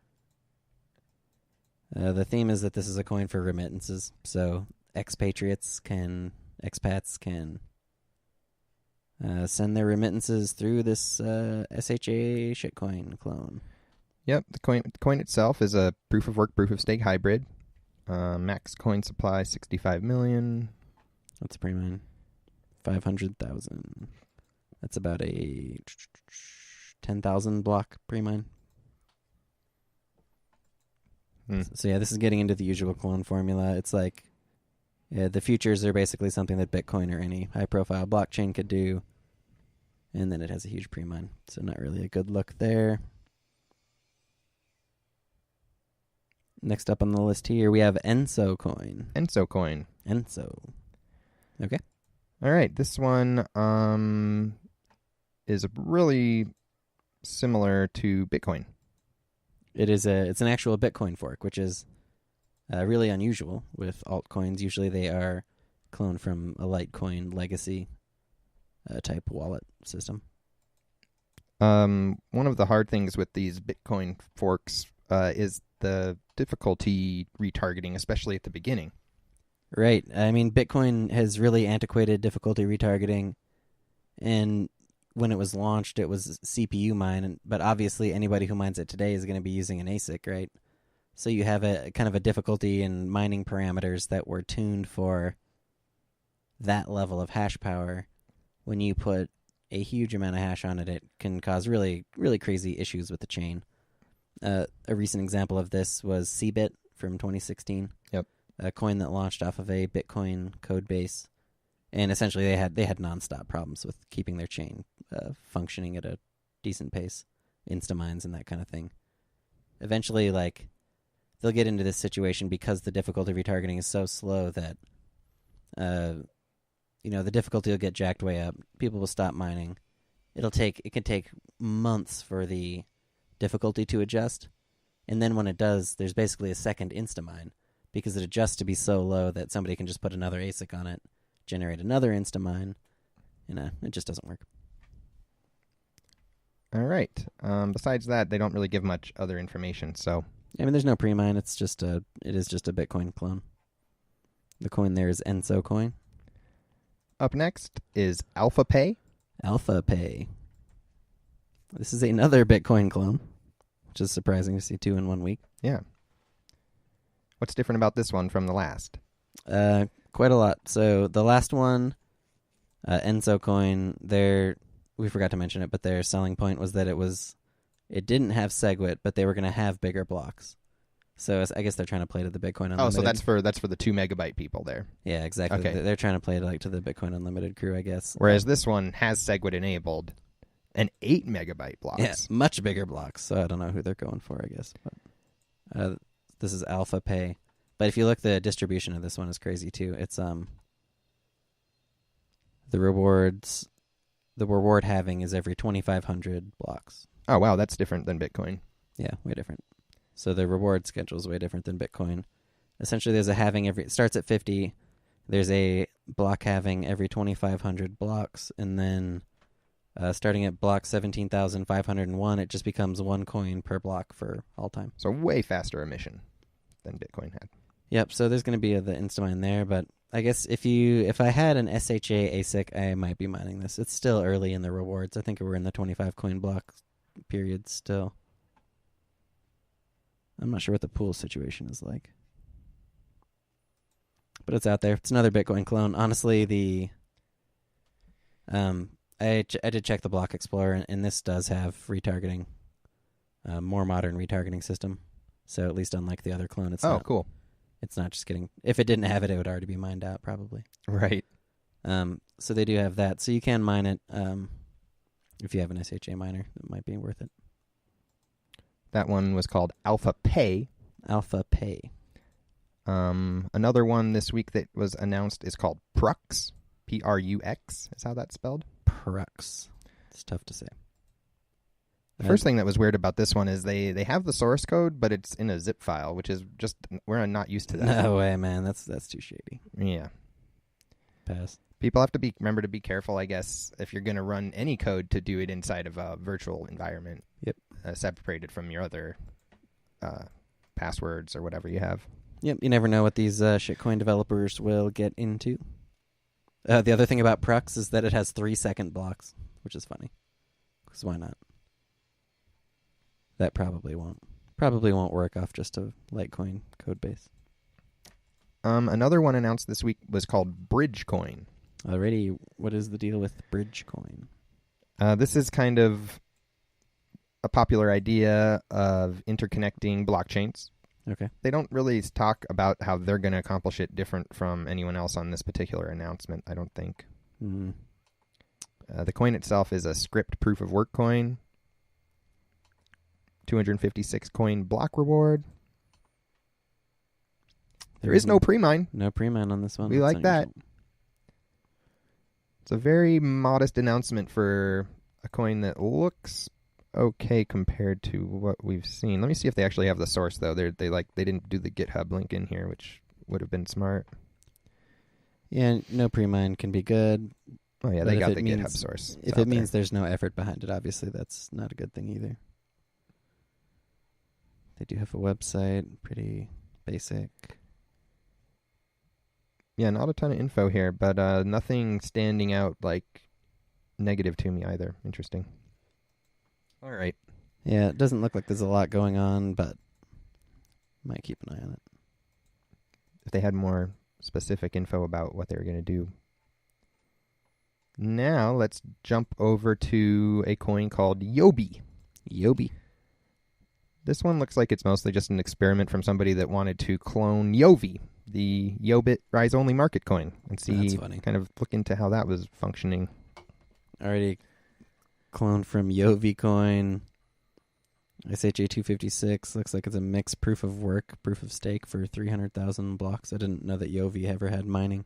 The theme is that this is a coin for remittances, so expats can send their remittances through this SHA shitcoin clone. Yep, the coin itself is a proof of work, proof of stake hybrid. Max coin supply 65 million. What's a pre-mine? 500,000. That's about a 10,000 block pre-mine. So yeah, this is getting into the usual clone formula. It's like the futures are basically something that Bitcoin or any high-profile blockchain could do, and then it has a huge pre-mine. So not really a good look there. Next up on the list here, we have EnsoCoin. EnsoCoin. Okay. All right, this one is really similar to Bitcoin. It's an actual Bitcoin fork, which is really unusual with altcoins. Usually they are cloned from a Litecoin legacy type wallet system. One of the hard things with these Bitcoin forks is the difficulty retargeting, especially at the beginning. Right. I mean, Bitcoin has really antiquated difficulty retargeting, and when it was launched, it was CPU mine, but obviously anybody who mines it today is going to be using an ASIC, right? So you have a kind of a difficulty in mining parameters that were tuned for that level of hash power. When you put a huge amount of hash on it, it can cause really, really crazy issues with the chain. A recent example of this was Cbit from 2016. Yep. A coin that launched off of a Bitcoin code base. And essentially they had nonstop problems with keeping their chain functioning at a decent pace, instamines and that kind of thing. Eventually, they'll get into this situation because the difficulty retargeting is so slow that, the difficulty will get jacked way up. People will stop mining. It can take months for the difficulty to adjust, and then when it does, there's basically a second instamine because it adjusts to be so low that somebody can just put another ASIC on it, generate another instamine, and it just doesn't work. All right. Besides that, they don't really give much other information. So, I mean, there's no pre-mine. It is just a Bitcoin clone. The coin there is EnsoCoin. Up next is AlphaPay. AlphaPay. This is another Bitcoin clone, which is surprising to see 2 in 1 week. Yeah. What's different about this one from the last? Quite a lot. So the last one, EnsoCoin, we forgot to mention it, but their selling point was that it didn't have SegWit, but they were going to have bigger blocks. So I guess they're trying to play to the Bitcoin Unlimited. Oh, so that's for the 2 megabyte people there. Yeah, exactly. Okay. They're trying to play to the Bitcoin Unlimited crew, I guess. Whereas this one has SegWit enabled and 8 megabyte blocks. Yeah, much bigger blocks. So I don't know who they're going for, I guess. But this is AlphaPay. But if you look, the distribution of this one is crazy too. It's the reward halving is every 2,500 blocks. Oh wow, that's different than Bitcoin. Yeah, way different. So the reward schedule is way different than Bitcoin. Essentially, there's a halving it starts at 50. There's a block halving every 2,500 blocks, and then starting at block 17,501, it just becomes 1 coin per block for all time. So way faster emission than Bitcoin had. Yep. So there's going to be the instamine there, but I guess if I had an SHA ASIC, I might be mining this. It's still early in the rewards. I think we're in the 25 coin block period still. I'm not sure what the pool situation is like. But it's out there. It's another Bitcoin clone. Honestly, I did check the Block Explorer, and this does have retargeting, more modern retargeting system. So at least unlike the other clone, it's cool. It's not just getting... If it didn't have it, it would already be mined out, probably. Right. So they do have that. So you can mine it if you have an SHA miner. It might be worth it. That one was called AlphaPay. AlphaPay. Another one this week that was announced is called Prux. Prux is how that's spelled. Prux. It's tough to say. The first thing that was weird about this one is they have the source code, but it's in a zip file, which is just, we're not used to that. No way, man. That's too shady. Yeah. Pass. People have to remember to be careful, I guess, if you're going to run any code to do it inside of a virtual environment. Yep. Separated from your other passwords or whatever you have. Yep, you never know what these shitcoin developers will get into. The other thing about Prux is that it has 3-second blocks, which is funny. Because why not? That probably won't work off just a Litecoin code base. Another one announced this week was called BridgeCoin. Already, what is the deal with BridgeCoin? This is kind of a popular idea of interconnecting blockchains. Okay. They don't really talk about how they're going to accomplish it different from anyone else on this particular announcement, I don't think. Mm-hmm. The coin itself is a script proof of work coin. 256 coin block reward. There is no pre-mine. No pre-mine on this one. We like that. It's a very modest announcement for a coin that looks okay compared to what we've seen. Let me see if they actually have the source though. They didn't do the GitHub link in here, which would have been smart. Yeah, no pre-mine can be good. Oh yeah, they got the GitHub source. If it means there's no effort behind it, obviously that's not a good thing either. They do have a website, pretty basic. Yeah, not a ton of info here, but nothing standing out like negative to me either. Interesting. All right. Yeah, it doesn't look like there's a lot going on, but might keep an eye on it. If they had more specific info about what they were going to do. Now, let's jump over to a coin called Yobi. Yobi. This one looks like it's mostly just an experiment from somebody that wanted to clone Yovi, the Yobit rise-only market coin, and see, kind of look into how that was functioning. Already cloned from Yovi coin. SHA-256 looks like it's a mixed proof of work, proof of stake for 300,000 blocks. I didn't know that Yovi ever had mining.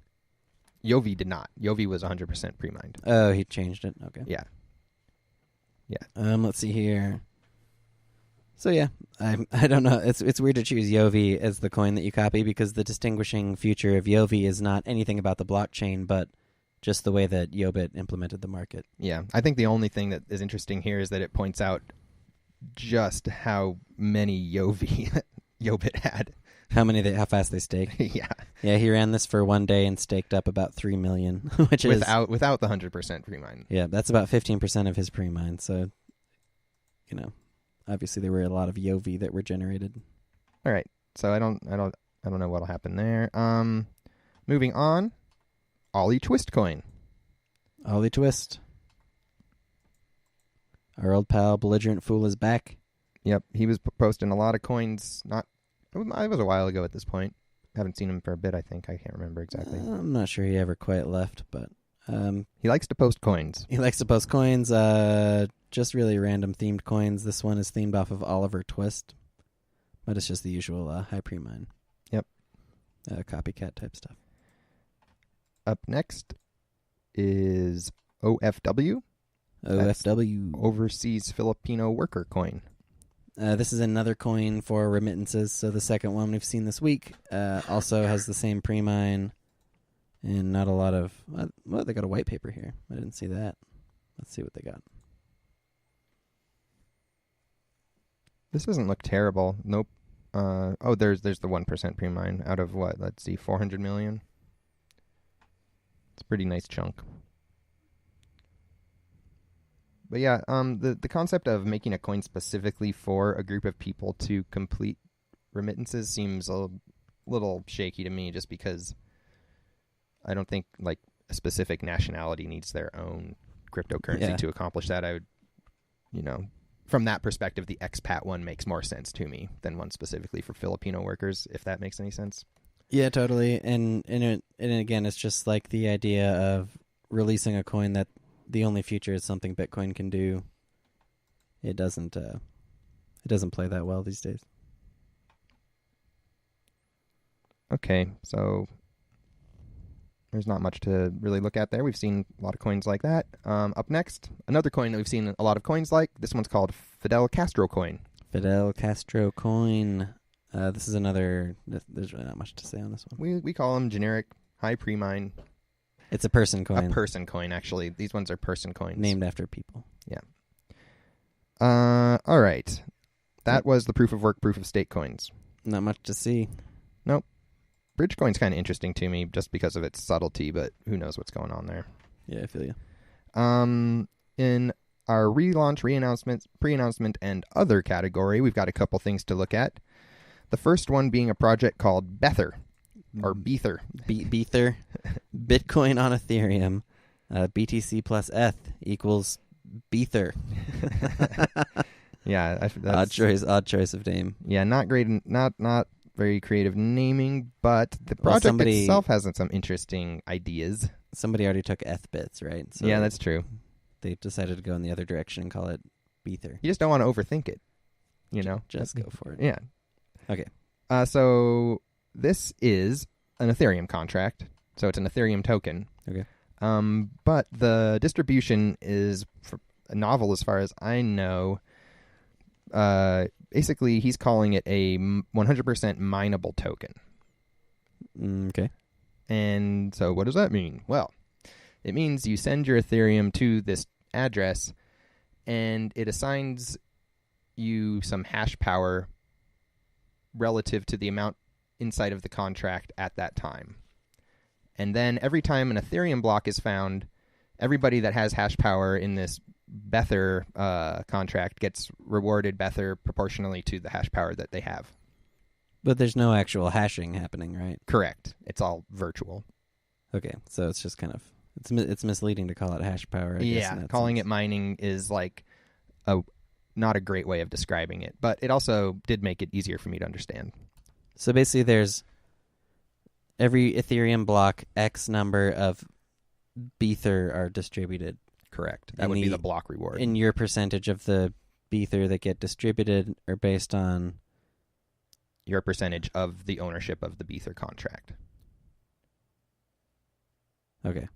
Yovi did not. Yovi was 100% pre-mined. Oh, he changed it. Okay. Yeah. Let's see here. So yeah, I don't know. It's weird to choose Yovi as the coin that you copy because the distinguishing feature of Yovi is not anything about the blockchain, but just the way that Yobit implemented the market. Yeah, I think the only thing that is interesting here is that it points out just how many Yobit had. How fast they stake. Yeah. Yeah, he ran this for 1 day and staked up about 3 million, which without the 100% pre-mine. Yeah, that's about 15% of his pre-mine. So, obviously there were a lot of Yovi that were generated. All right. So I don't know what'll happen there. Moving on, OliTwistCoin. OliTwist. Our old pal Belligerent Fool is back. Yep, he was posting a lot of coins. It was a while ago at this point. Haven't seen him for a bit, I think. I can't remember exactly. I'm not sure he ever quite left, but he likes to post coins. He likes to post coins, just really random themed coins. This one is themed off of Oliver Twist, but it's just the usual high pre-mine. Yep. Copycat type stuff. Up next is OFW. OFW. Overseas Filipino Worker Coin. This is another coin for remittances, so the second one we've seen this week also has the same pre-mine and not a lot of... Well, they got a white paper here. I didn't see that. Let's see what they got. This doesn't look terrible. Nope. There's the 1% pre-mine out of what? Let's see, 400 million. It's a pretty nice chunk. But yeah, the concept of making a coin specifically for a group of people to complete remittances seems a little shaky to me, just because I don't think like a specific nationality needs their own cryptocurrency to accomplish that. I would, from that perspective, the expat one makes more sense to me than one specifically for Filipino workers, if that makes any sense. Yeah, totally. And again, it's just like the idea of releasing a coin that the only feature is something Bitcoin can do. It doesn't play that well these days. Okay, so there's not much to really look at there. We've seen a lot of coins like that. Up next, another coin that we've seen a lot of coins like. This one's called Fidel Castro coin. Fidel Castro coin. This is another... There's really not much to say on this one. We call them generic high pre-mine. It's a person coin. A person coin, actually. These ones are person coins. Named after people. Yeah. All right. That was the proof of work, proof of stake coins. Not much to see. Nope. BridgeCoin's kind of interesting to me just because of its subtlety, but who knows what's going on there. Yeah, I feel you. In our relaunch, re-announcement, pre-announcement, and other category, we've got a couple things to look at. The first one being a project called Bether, or Bether. Bether. Bitcoin on Ethereum. BTC plus ETH equals Bether. Yeah, odd choice of name. Yeah, not great, not very creative naming, but the project itself has some interesting ideas. Somebody already took ETH bits, right? So yeah, that's true. They decided to go in the other direction and call it Bether. You just don't want to overthink it, you know? Just go for it. Yeah. Okay. So this is an Ethereum contract, so it's an Ethereum token. Okay. But the distribution is novel as far as I know. Basically, he's calling it a 100% mineable token. Okay. And so what does that mean? Well, it means you send your Ethereum to this address, and it assigns you some hash power relative to the amount inside of the contract at that time. And then every time an Ethereum block is found, everybody that has hash power in this Bether contract gets rewarded Bether proportionally to the hash power that they have. But there's no actual hashing happening, right? Correct. It's all virtual. Okay, so it's just kind of it's misleading to call it hash power. I guess, calling it mining is like not a great way of describing it, but it also did make it easier for me to understand. So basically, there's every Ethereum block X number of Bether are distributed. Correct. That would be the block reward. And your percentage of the Bether that get distributed are based on your percentage of the ownership of the Bether contract. Okay.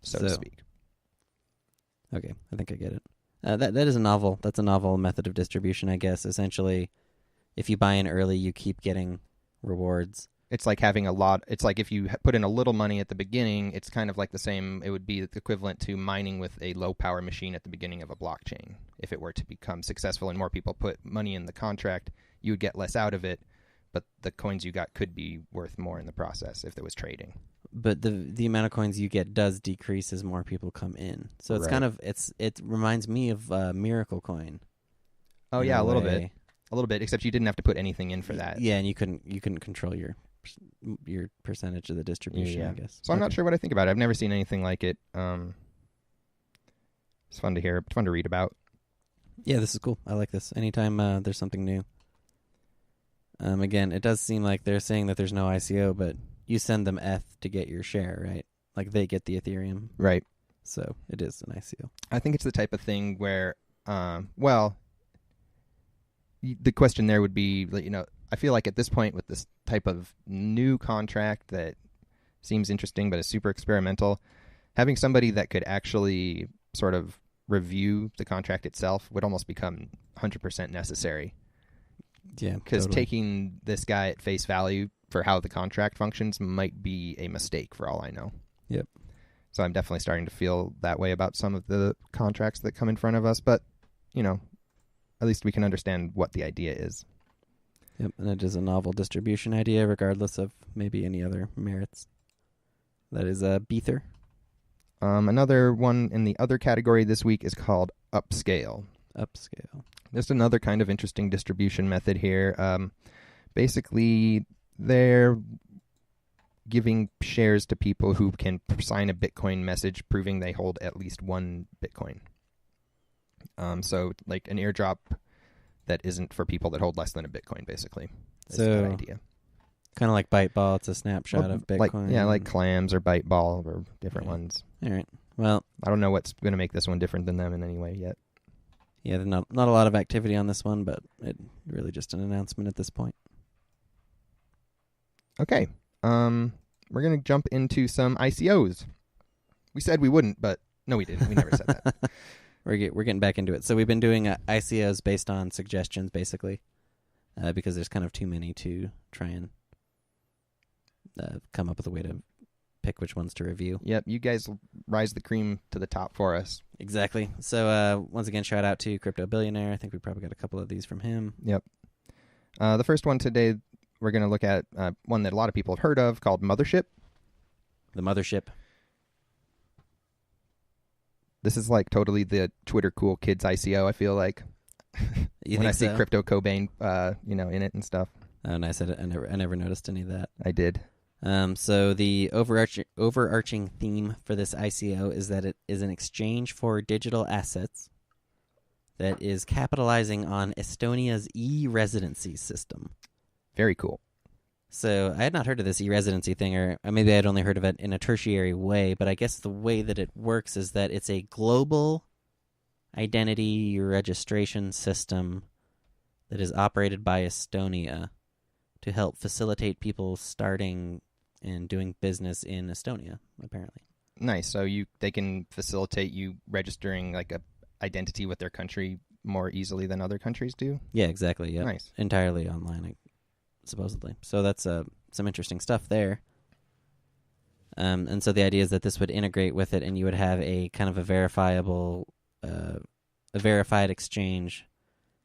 So to speak. Okay, I think I get it. That's a novel method of distribution, I guess. Essentially, if you buy in early, you keep getting rewards. It's like having a lot. It's like if you put in a little money at the beginning, it's kind of like the same. It would be equivalent to mining with a low power machine at the beginning of a blockchain. If it were to become successful and more people put money in the contract, you would get less out of it, but the coins you got could be worth more in the process if there was trading. But the amount of coins you get does decrease as more people come in. So it's kind of it reminds me of Miracle Coin. Oh yeah, a little bit. Except you didn't have to put anything in for that. Yeah, and you couldn't control your percentage of the distribution. I guess. So I'm not sure what I think about it. I've never seen anything like it. It's fun to hear. It's fun to read about. Yeah, this is cool. I like this. Anytime there's something new. Again, it does seem like they're saying that there's no ICO, but you send them ETH to get your share, right? Like they get the Ethereum. Right. So it is an ICO. I think it's the type of thing where, the question there would be, I feel like at this point with this type of new contract that seems interesting but is super experimental, having somebody that could actually sort of review the contract itself would almost become 100% necessary. Yeah, because taking this guy at face value for how the contract functions might be a mistake for all I know. Yep. So I'm definitely starting to feel that way about some of the contracts that come in front of us, but, at least we can understand what the idea is. Yep, and it is a novel distribution idea regardless of maybe any other merits. That is Bether. Another one in the other category this week is called Upscale. Upscale. There's another kind of interesting distribution method here. Basically, they're giving shares to people who can sign a Bitcoin message proving they hold at least one Bitcoin. So like an airdrop that isn't for people that hold less than a Bitcoin, basically. Is that idea. Kind of like Byteball. It's a snapshot of Bitcoin. Like Clams or Byteball or different ones. All right. Well, I don't know what's going to make this one different than them in any way yet. Yeah, there's not a lot of activity on this one, but it really just an announcement at this point. Okay. We're going to jump into some ICOs. We said we wouldn't, but no, we didn't. We never said that. We're getting back into it. So we've been doing ICOs based on suggestions, basically, because there's kind of too many to try and come up with a way to pick which ones to review. Yep, you guys rise the cream to the top for us. Exactly. So once again, shout out to Crypto Billionaire. I think we probably got a couple of these from him. Yep. The first one today we're going to look at one that a lot of people have heard of called Mothership. The Mothership. This is like totally the Twitter cool kids ICO, I feel like. When I see Crypto Cobain, in it and stuff. Oh, nice. I never noticed any of that. I did. So the overarching theme for this ICO is that it is an exchange for digital assets that is capitalizing on Estonia's e-residency system. Very cool. So I had not heard of this e-residency thing, or maybe I had only heard of it in a tertiary way, but I guess the way that it works is that it's a global identity registration system that is operated by Estonia to help facilitate people starting and doing business in Estonia, apparently. Nice. So they can facilitate you registering like a identity with their country more easily than other countries do? Yeah, exactly. Yeah. Nice. Entirely online, supposedly. So that's some interesting stuff there. And so the idea is that this would integrate with it, and you would have a kind of a verified exchange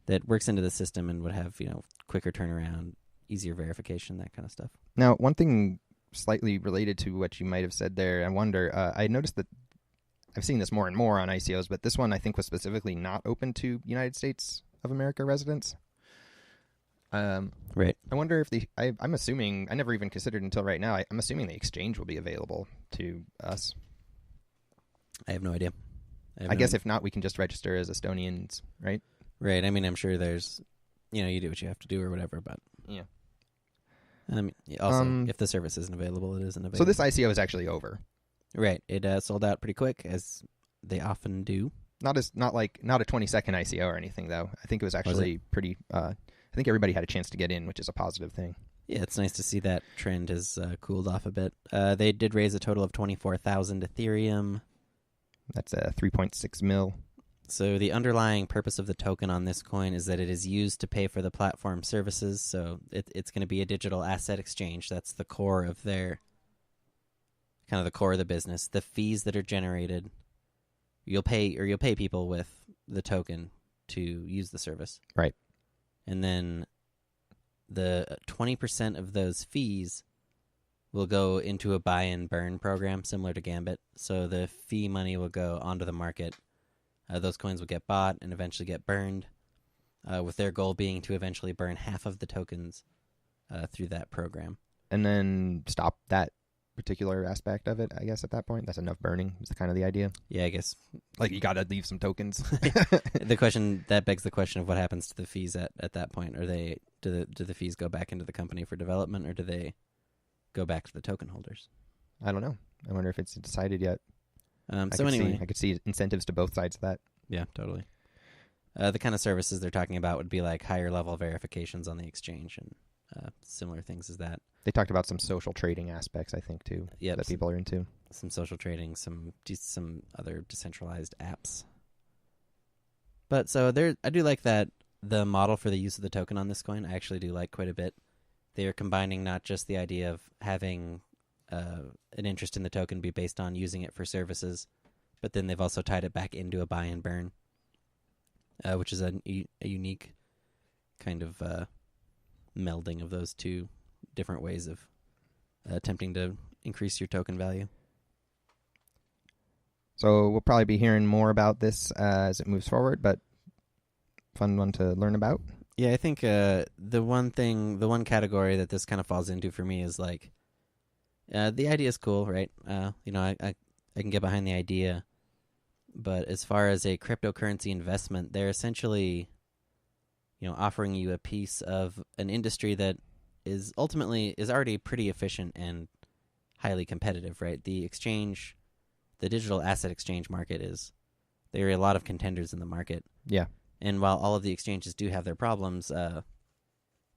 that works into the system and would have, quicker turnaround, easier verification, that kind of stuff. Now, one thing slightly related to what you might have said there, I wonder, I noticed that I've seen this more and more on ICOs, but this one I think was specifically not open to United States of America residents. Right. I wonder if I'm assuming, I never even considered until right now, I'm assuming the exchange will be available to us. I have no idea. I guess if not, we can just register as Estonians, right? Right. I mean, I'm sure there's, you do what you have to do or whatever, but... Yeah. Also, if the service isn't available, it isn't available. So this ICO is actually over. Right. It sold out pretty quick, as they often do. Not a 20-second ICO or anything, though. I think it was actually pretty... I think everybody had a chance to get in, which is a positive thing. Yeah, it's nice to see that trend has cooled off a bit. They did raise a total of 24,000 Ethereum. That's 3.6 mil. So the underlying purpose of the token on this coin is that it is used to pay for the platform services. So it's going to be a digital asset exchange. That's the core of the core of the business. The fees that are generated, you'll pay people with the token to use the service. Right. And then the 20% of those fees will go into a buy and burn program similar to Gambit. So the fee money will go onto the market. Those coins will get bought and eventually get burned, with their goal being to eventually burn half of the tokens through that program. And then stop that particular aspect of it, I guess, at that point. That's enough burning is kind of the idea. Yeah, I guess. Like, you got to leave some tokens. That begs the question of what happens to the fees at that point. Do the fees go back into the company for development, or do they go back to the token holders? I don't know. I wonder if it's decided yet. I could see incentives to both sides of that. Yeah, totally. The kind of services they're talking about would be like higher level verifications on the exchange and similar things as that. They talked about some social trading aspects, I think, too, that people are into. Some social trading, some other decentralized apps. But so I do like that the model for the use of the token on this coin, I actually do like quite a bit. They are combining not just the idea of having an interest in the token be based on using it for services, but then they've also tied it back into a buy and burn, which is a unique kind of melding of those two different ways of attempting to increase your token value. So we'll probably be hearing more about this as it moves forward, but fun one to learn about. Yeah, I think the one category that this kind of falls into for me is like, the idea is cool, right? I can get behind the idea, but as far as a cryptocurrency investment, they're essentially, offering you a piece of an industry that is already pretty efficient and highly competitive, right? The digital asset exchange market there are a lot of contenders in the market. Yeah. And while all of the exchanges do have their problems,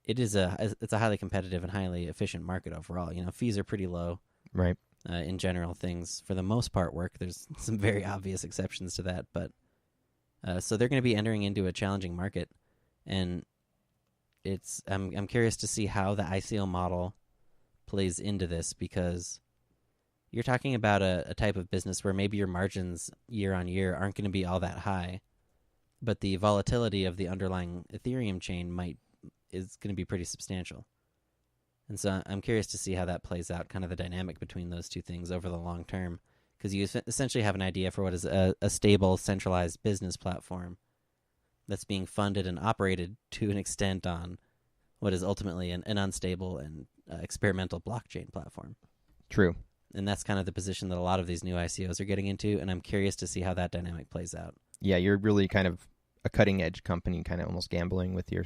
it's a highly competitive and highly efficient market overall. Fees are pretty low. Right. In general, things for the most part work. There's some very obvious exceptions to that, but so they're going to be entering into a challenging market, and I'm curious to see how the ICO model plays into this, because you're talking about a type of business where maybe your margins year on year aren't going to be all that high, but the volatility of the underlying Ethereum chain is going to be pretty substantial. And so I'm curious to see how that plays out, kind of the dynamic between those two things over the long term, because you essentially have an idea for what is a stable, centralized business platform that's being funded and operated to an extent on what is ultimately an unstable and experimental blockchain platform. True. And that's kind of the position that a lot of these new ICOs are getting into, and I'm curious to see how that dynamic plays out. Yeah, you're really kind of a cutting-edge company, kind of almost gambling with your...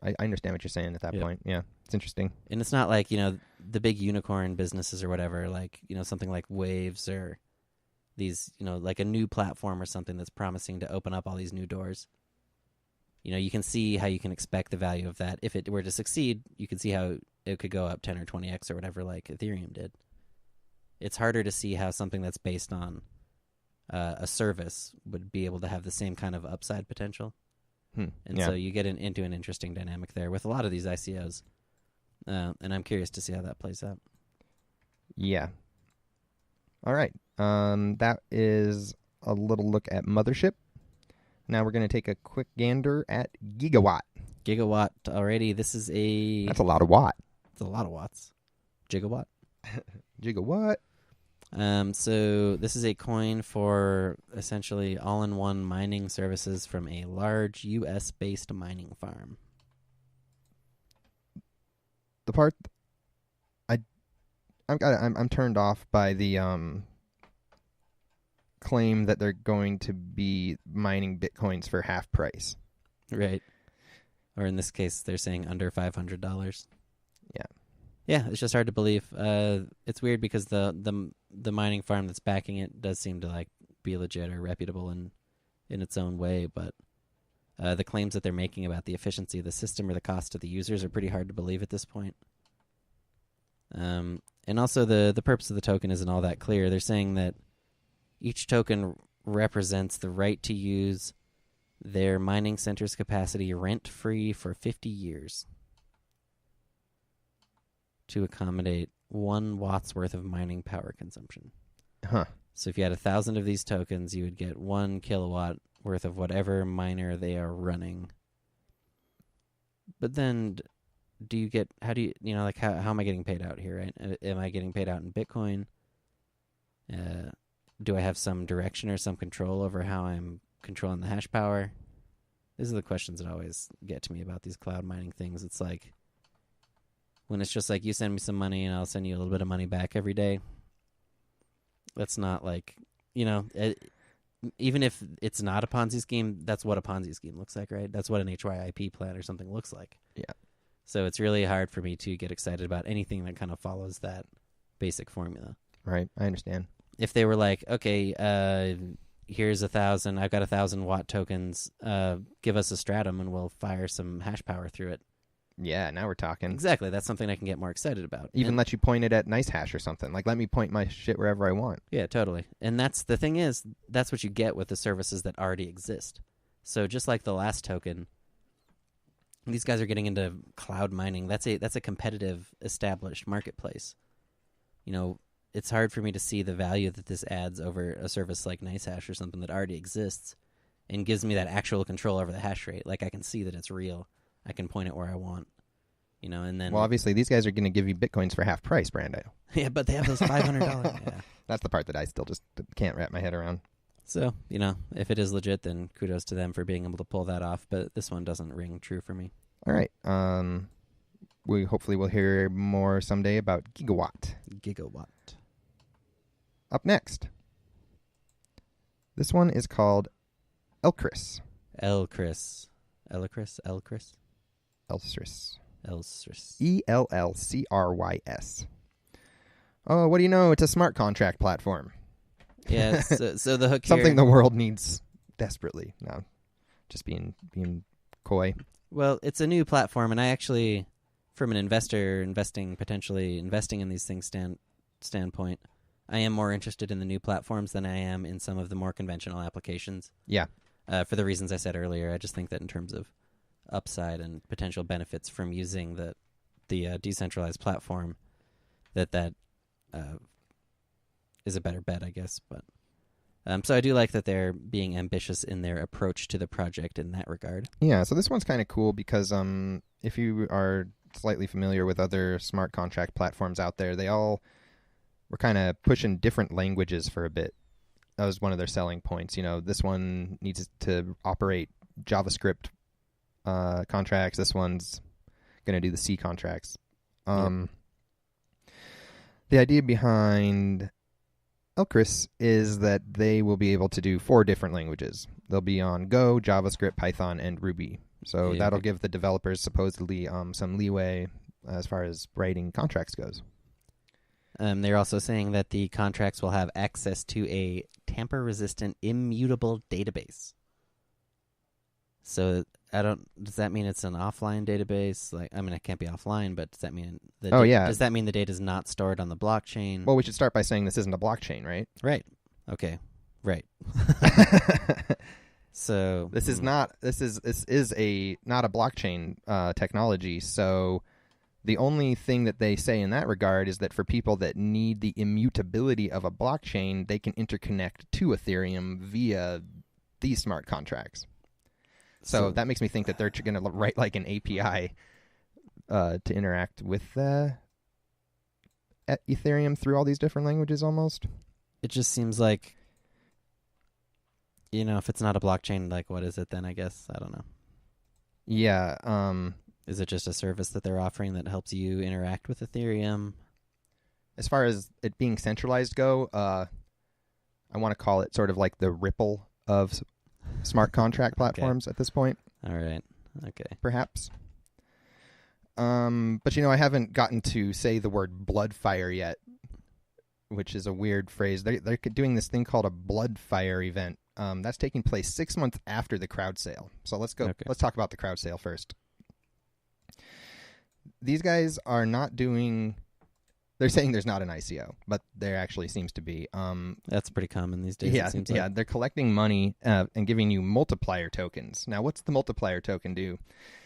I understand what you're saying at that point. Yeah, it's interesting. And it's not like, the big unicorn businesses or whatever, like, something like Waves or these, like a new platform or something that's promising to open up all these new doors. You can see how you can expect the value of that. If it were to succeed, you can see how it could go up 10 or 20x or whatever, like Ethereum did. It's harder to see how something that's based on a service would be able to have the same kind of upside potential. And so you get into an interesting dynamic there with a lot of these ICOs. And I'm curious to see how that plays out. Yeah. All right. That is a little look at Mothership. Now we're going to take a quick gander at GigaWatt. GigaWatt already. This is That's a lot of watt. It's a lot of watts. GigaWatt. GigaWatt. So this is a coin for essentially all-in-one mining services from a large U.S.-based mining farm. The part I'm turned off by the claim that they're going to be mining bitcoins for half price. Right. Or in this case, they're saying under $500. Yeah. Yeah, it's just hard to believe. It's weird because the mining farm that's backing it does seem to like be legit or reputable in its own way, but the claims that they're making about the efficiency of the system or the cost to the users are pretty hard to believe at this point. And also the purpose of the token isn't all that clear. They're saying that each token represents the right to use their mining center's capacity rent-free for 50 years to accommodate 1 watt's worth of mining power consumption. Huh. So if you had 1,000 of these tokens, you would get 1 kilowatt worth of whatever miner they are running. But then how am I getting paid out here, right? Am I getting paid out in Bitcoin? Do I have some direction or some control over how I'm controlling the hash power? These are the questions that always get to me about these cloud mining things. It's like, when it's just like, you send me some money and I'll send you a little bit of money back every day. That's not like, even if it's not a Ponzi scheme, that's what a Ponzi scheme looks like, right? That's what an HYIP plan or something looks like. Yeah. So it's really hard for me to get excited about anything that kind of follows that basic formula. Right. I understand. If they were like, okay, here's 1,000, I've got 1,000 watt tokens, give us a stratum and we'll fire some hash power through it. Yeah, now we're talking. Exactly. That's something I can get more excited about. Even let you point it at Nice Hash or something. Like, let me point my shit wherever I want. Yeah, totally. And that's the thing is, that's what you get with the services that already exist. So just like the last token, these guys are getting into cloud mining. That's a competitive, established marketplace. It's hard for me to see the value that this adds over a service like NiceHash or something that already exists and gives me that actual control over the hash rate. Like, I can see that it's real. I can point it where I want, and then... Well, obviously, these guys are going to give you bitcoins for half price, Brando. Yeah, but they have those $500. Yeah. That's the part that I still just can't wrap my head around. So, if it is legit, then kudos to them for being able to pull that off, but this one doesn't ring true for me. All right. We hopefully will hear more someday about GigaWatt. GigaWatt. Up next. This one is called Ellcyrs. Ellcyrs. ELLCRYS. Oh, what do you know? It's a smart contract platform. Yeah, so the hook here... Something the world needs desperately. No, just being coy. Well, it's a new platform, and I actually, from an potentially investing in these things standpoint, I am more interested in the new platforms than I am in some of the more conventional applications. Yeah. For the reasons I said earlier, I just think that in terms of upside and potential benefits from using the decentralized platform, that is a better bet, I guess. But so I do like that they're being ambitious in their approach to the project in that regard. Yeah, so this one's kind of cool because if you are slightly familiar with other smart contract platforms out there, they all were kind of pushing different languages for a bit. That was one of their selling points. This one needs to operate JavaScript contracts. This one's going to do the C contracts. The idea behind Ellcyrs is that they will be able to do 4 different languages. They'll be on Go, JavaScript, Python, and Ruby. So that'll give the developers supposedly some leeway as far as writing contracts goes. They're also saying that the contracts will have access to a tamper-resistant, immutable database. So does that mean it's an offline database? It can't be offline, but does that mean does that mean the data is not stored on the blockchain? Well, we should start by saying this isn't a blockchain, right? Right. Okay. Right. So this is not a blockchain technology. So the only thing that they say in that regard is that for people that need the immutability of a blockchain, they can interconnect to Ethereum via these smart contracts. So that makes me think that they're going to write like an API to interact with Ethereum through all these different languages almost. It just seems like, if it's not a blockchain, like what is it then, I guess? I don't know. Yeah. Is it just a service that they're offering that helps you interact with Ethereum? As far as it being centralized go, I want to call it sort of like the Ripple of smart contract platforms at this point. All right. Okay. Perhaps. But I haven't gotten to say the word bloodfire yet, which is a weird phrase. They're doing this thing called a bloodfire event. That's taking place 6 months after the crowd sale. So let's go. Okay. Let's talk about the crowd sale first. These guys are not doing. They're saying there's not an ICO, but there actually seems to be. That's pretty common these days. Yeah, it seems like. They're collecting money and giving you multiplier tokens. Now, what's the multiplier token do?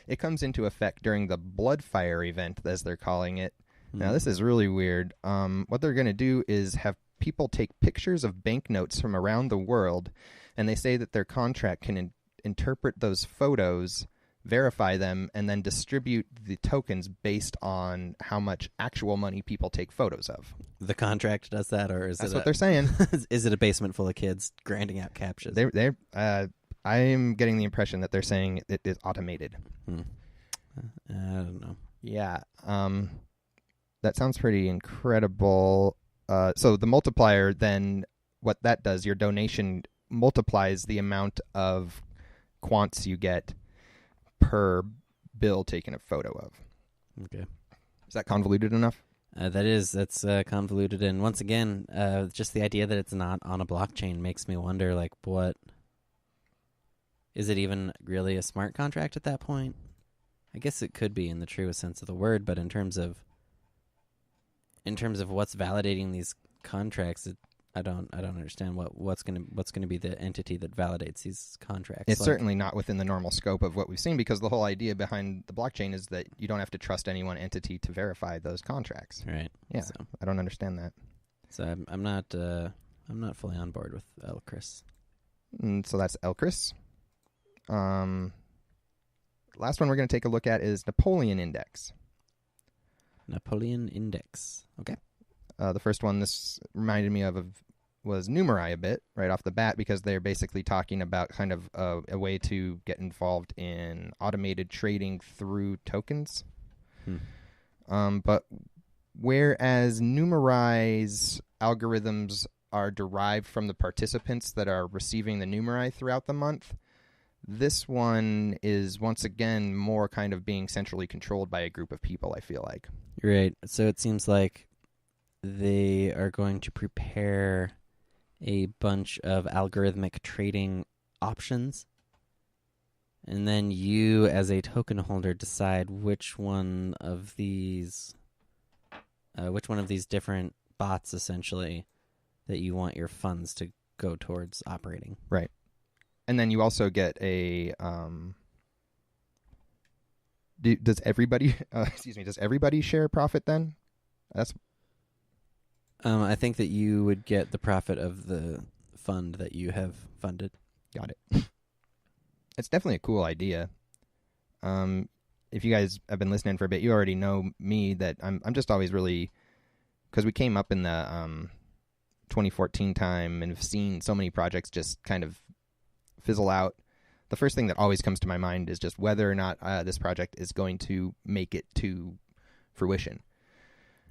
It comes into effect during the Bloodfire event, as they're calling it. Now, this is really weird. What they're going to do is have people take pictures of banknotes from around the world, and they say that their contract can interpret those photos, verify them, and then distribute the tokens based on how much actual money people take photos of. The contract does that, or is That's what they're saying. Is it a basement full of kids grinding out captchas? I am getting the impression that they're saying it is automated. I don't know. Yeah. That sounds pretty incredible. So the multiplier, then, what that does, your donation multiplies the amount of quants you get per bill taken a photo of. Okay. Is that convoluted enough? That's convoluted. And once again, just the idea that it's not on a blockchain makes me wonder, like, what... Is it even really a smart contract at that point? I guess it could be in the truest sense of the word, but in terms of what's validating these contracts, I don't understand what's gonna be the entity that validates these contracts. It's certainly not within the normal scope of what we've seen, because the whole idea behind the blockchain is that you don't have to trust any one entity to verify those contracts. Right. Yeah. So I don't understand that. So I'm not fully on board with Ellcyrs. So that's Ellcyrs. Last one we're going to take a look at is NapoleonIndex. NapoleonIndex. Okay. The first one this reminded me of was Numerai a bit right off the bat, because they're basically talking about kind of a way to get involved in automated trading through tokens. But whereas Numerai's algorithms are derived from the participants that are receiving the Numerai throughout the month, this one is once again more kind of being centrally controlled by a group of people, I feel like. Right. So it seems like they are going to prepare a bunch of algorithmic trading options, and then you as a token holder decide which one of these different bots essentially that you want your funds to go towards operating. Right. And then you also get a does everybody share profit then? That's I think that you would get the profit of the fund that you have funded. Got it. It's definitely a cool idea. if you guys have been listening for a bit, you already know me that I'm just always really, because we came up in the 2014 time and have seen so many projects just kind of fizzle out. The first thing that always comes to my mind is just whether or not this project is going to make it to fruition.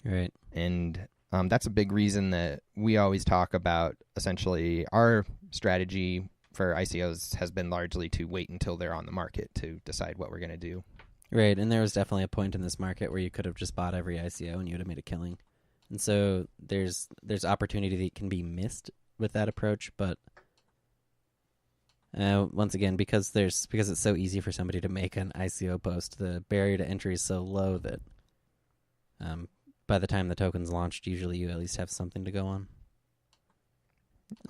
Right. And that's a big reason that we always talk about. Essentially, our strategy for ICOs has been largely to wait until they're on the market to decide what we're going to do. Right, and there was definitely a point in this market where you could have just bought every ICO and you would have made a killing. And so there's opportunity that can be missed with that approach, but once again, because it's so easy for somebody to make an ICO post, the barrier to entry is so low that by the time the token's launched, usually you at least have something to go on.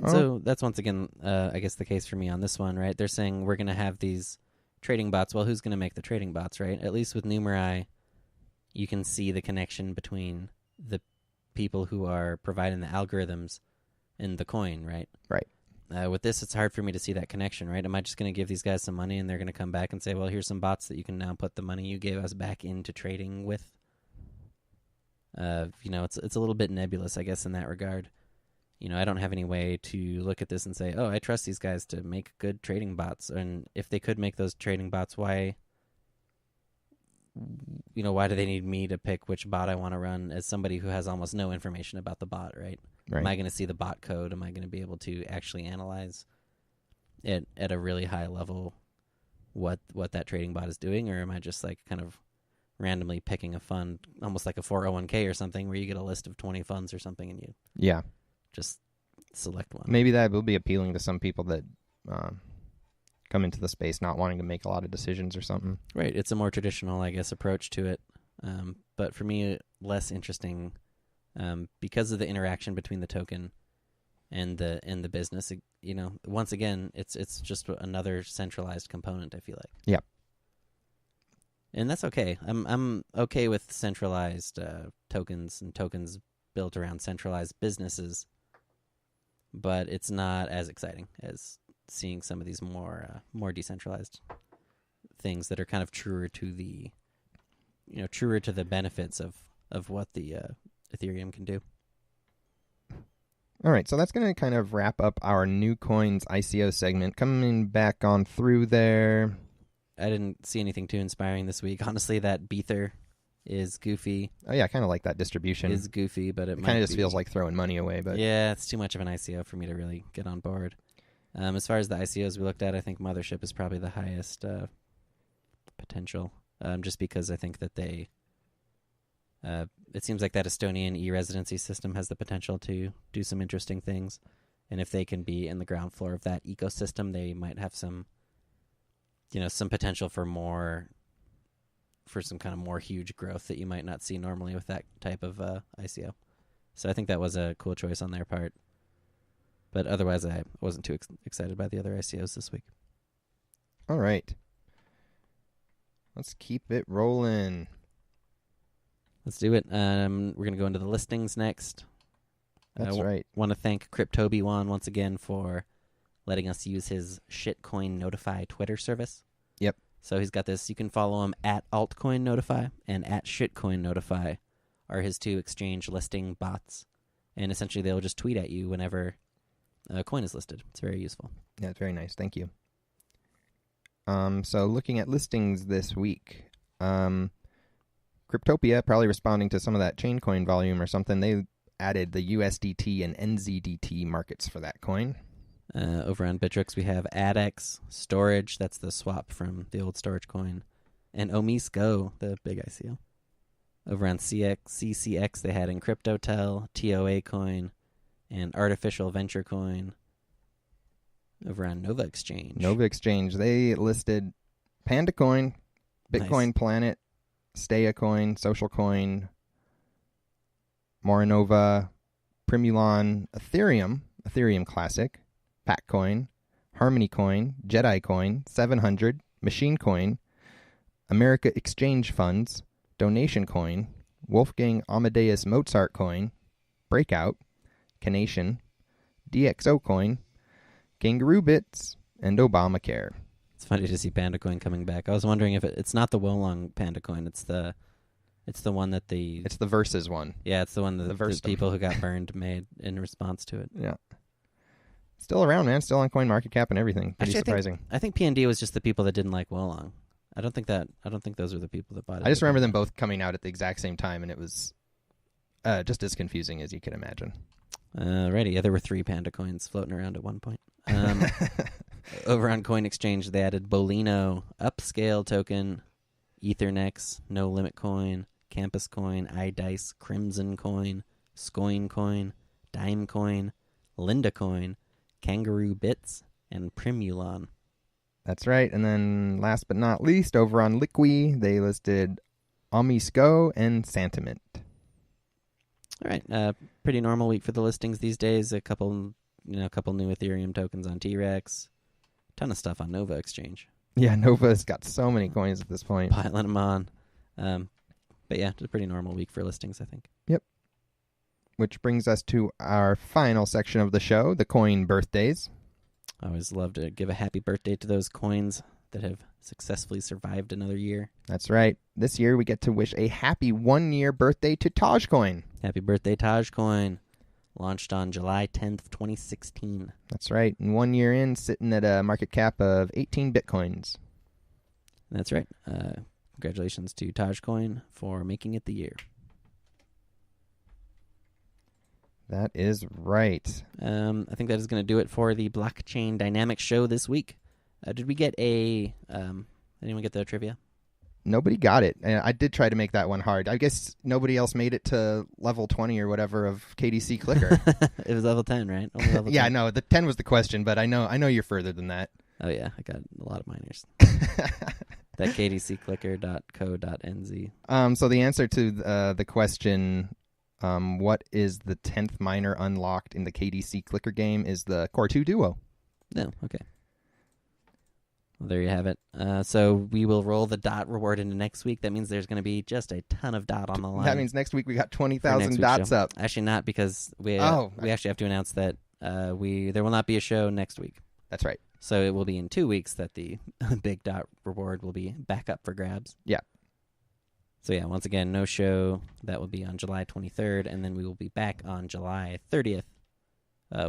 So that's once again, I guess, the case for me on this one, right? They're saying we're going to have these trading bots. Well, who's going to make the trading bots, right? At least with Numerai, you can see the connection between the people who are providing the algorithms and the coin, right? Right. With this, it's hard for me to see that connection, right? Am I just going to give these guys some money and they're going to come back and say, well, here's some bots that you can now put the money you gave us back into trading with? It's a little bit nebulous, I guess, in that regard. I don't have any way to look at this and say, oh, I trust these guys to make good trading bots. And if they could make those trading bots, why do they need me to pick which bot I want to run as somebody who has almost no information about the bot, right? Am I going to see the bot code? Am I going to be able to actually analyze it at a really high level what that trading bot is doing? Or am I just like kind of randomly picking a fund, almost like a 401k or something, where you get a list of 20 funds or something and you just select one? Maybe that will be appealing to some people that come into the space not wanting to make a lot of decisions or something. Right. It's a more traditional, I guess, approach to it. But for me, less interesting because of the interaction between the token and the business. Once again, it's just another centralized component, I feel like. Yeah. And that's okay. I'm okay with centralized tokens and tokens built around centralized businesses, but it's not as exciting as seeing some of these more decentralized things that are kind of truer to the benefits of what the Ethereum can do. All right, so that's going to kind of wrap up our new coins ICO segment. Coming back on through there, I didn't see anything too inspiring this week. Honestly, that Bether is goofy. Oh yeah, I kind of like that distribution. Is goofy, but it kind of just feels like throwing money away. But yeah, it's too much of an ICO for me to really get on board. As far as the ICOs we looked at, I think Mothership is probably the highest potential, just because I think that they. It seems like that Estonian e-residency system has the potential to do some interesting things, and if they can be in the ground floor of that ecosystem, they might have some potential for some kind of more huge growth that you might not see normally with that type of ICO. So I think that was a cool choice on their part. But otherwise, I wasn't too excited by the other ICOs this week. All right. Let's keep it rolling. Let's do it. We're going to go into the listings next. That's right. Want to thank Cryptopia once again for letting us use his Shitcoin Notify Twitter service. Yep. So he's got this. You can follow him at Altcoin Notify and at Shitcoin Notify are his two exchange listing bots. And essentially they'll just tweet at you whenever a coin is listed. It's very useful. Yeah, it's very nice. Thank you. So looking at listings this week, Cryptopia, probably responding to some of that chain coin volume or something, they added the USDT and NZDT markets for that coin. Over on Bittrex, we have ADX, STORJ, that's the swap from the old STORJ coin, and OmiSCO, the big ICO. Over on C-Cex, they had Encryptotel, TOA coin, and Artificial Venture coin. Over on Nova Exchange. Nova Exchange, they listed Panda coin, Bitcoin Planet, Staya coin, Social coin, Morinova, Primulon, Ethereum Classic, Patcoin, Harmony coin, Jedi coin, 700, Machine coin, America Exchange Funds, Donation coin, Wolfgang Amadeus Mozart coin, Breakout, Canation, DXO coin, Kangaroo Bits, and Obamacare. It's funny to see Panda Coin coming back. I was wondering if it's not the Wolong Panda Coin. It's the one that It's the Versus one. Yeah, it's the one that the people who got Verstum. burned made in response to it. Yeah. Still around, man. Still on CoinMarketCap and everything. Pretty Actually, surprising. I think PND was just the people that didn't like Wolong. I don't think those are the people that bought it. I just remember them both coming out at the exact same time, and it was just as confusing as you can imagine. Righty. Yeah, there were 3 Panda Coins floating around at one point. Over on Coin Exchange, they added Bolino, Upscale token, Ethernex, No Limit Coin, Campus Coin, iDice, Crimson Coin, SKOIN Coin, Dime Coin, Linda Coin, Kangaroo Bits, and Primulon. That's right. And then last but not least, over on Liqui, they listed OmiSco and Santiment. All right. Pretty normal week for the listings these days. A couple new Ethereum tokens on T-Rex. Ton of stuff on Nova Exchange. Yeah, Nova's got so many coins at this point. Piling them on. But yeah, it's a pretty normal week for listings, I think. Yep. Which brings us to our final section of the show, the coin birthdays. I always love to give a happy birthday to those coins that have successfully survived another year. That's right. This year we get to wish a happy 1-year birthday to TOJCoin. Happy birthday, TOJCoin. Launched on July 10th, 2016. That's right. And 1 year in, sitting at a market cap of 18 Bitcoins. That's right. Congratulations to TOJCoin for making it the year. That is right. I think that is going to do it for the Blockchain Dynamics show this week. Did we get anyone get the trivia? Nobody got it. I did try to make that one hard. I guess nobody else made it to level 20 or whatever of KDC Clicker. It was level 10, right? Only level 10. Yeah, no, the 10 was the question, but I know you're further than that. Oh, yeah. I got a lot of miners. That kdcclicker.co.nz. So the answer to the question, what is the 10th miner unlocked in the KDC Clicker game, is the Core 2 Duo. No, okay. Well, there you have it. So we will roll the DOT reward into next week. That means there's going to be just a ton of DOT on the line. That means next week we got 20,000 dots up. Actually not, because we actually have to announce that there will not be a show next week. That's right. So it will be in 2 weeks that the big DOT reward will be back up for grabs. Yeah. So yeah, once again, no show. That will be on July 23rd, and then we will be back on July 30th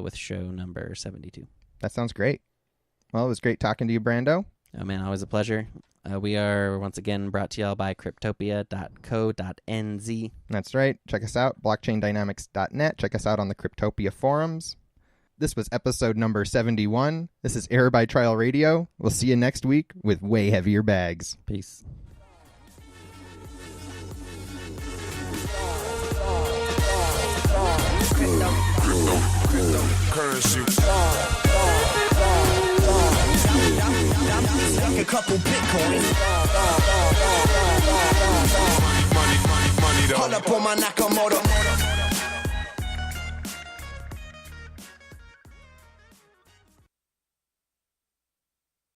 with show number 72. That sounds great. Well, it was great talking to you, Brando. Oh, man, always a pleasure. We are, once again, brought to y'all by Cryptopia.co.nz. That's right. Check us out, blockchaindynamics.net. Check us out on the Cryptopia forums. This was episode number 71. This is Error by Trial Radio. We'll see you next week with way heavier bags. Peace. Currency. Like a couple Bitcoins. Money. Hold up on my Nakamoto.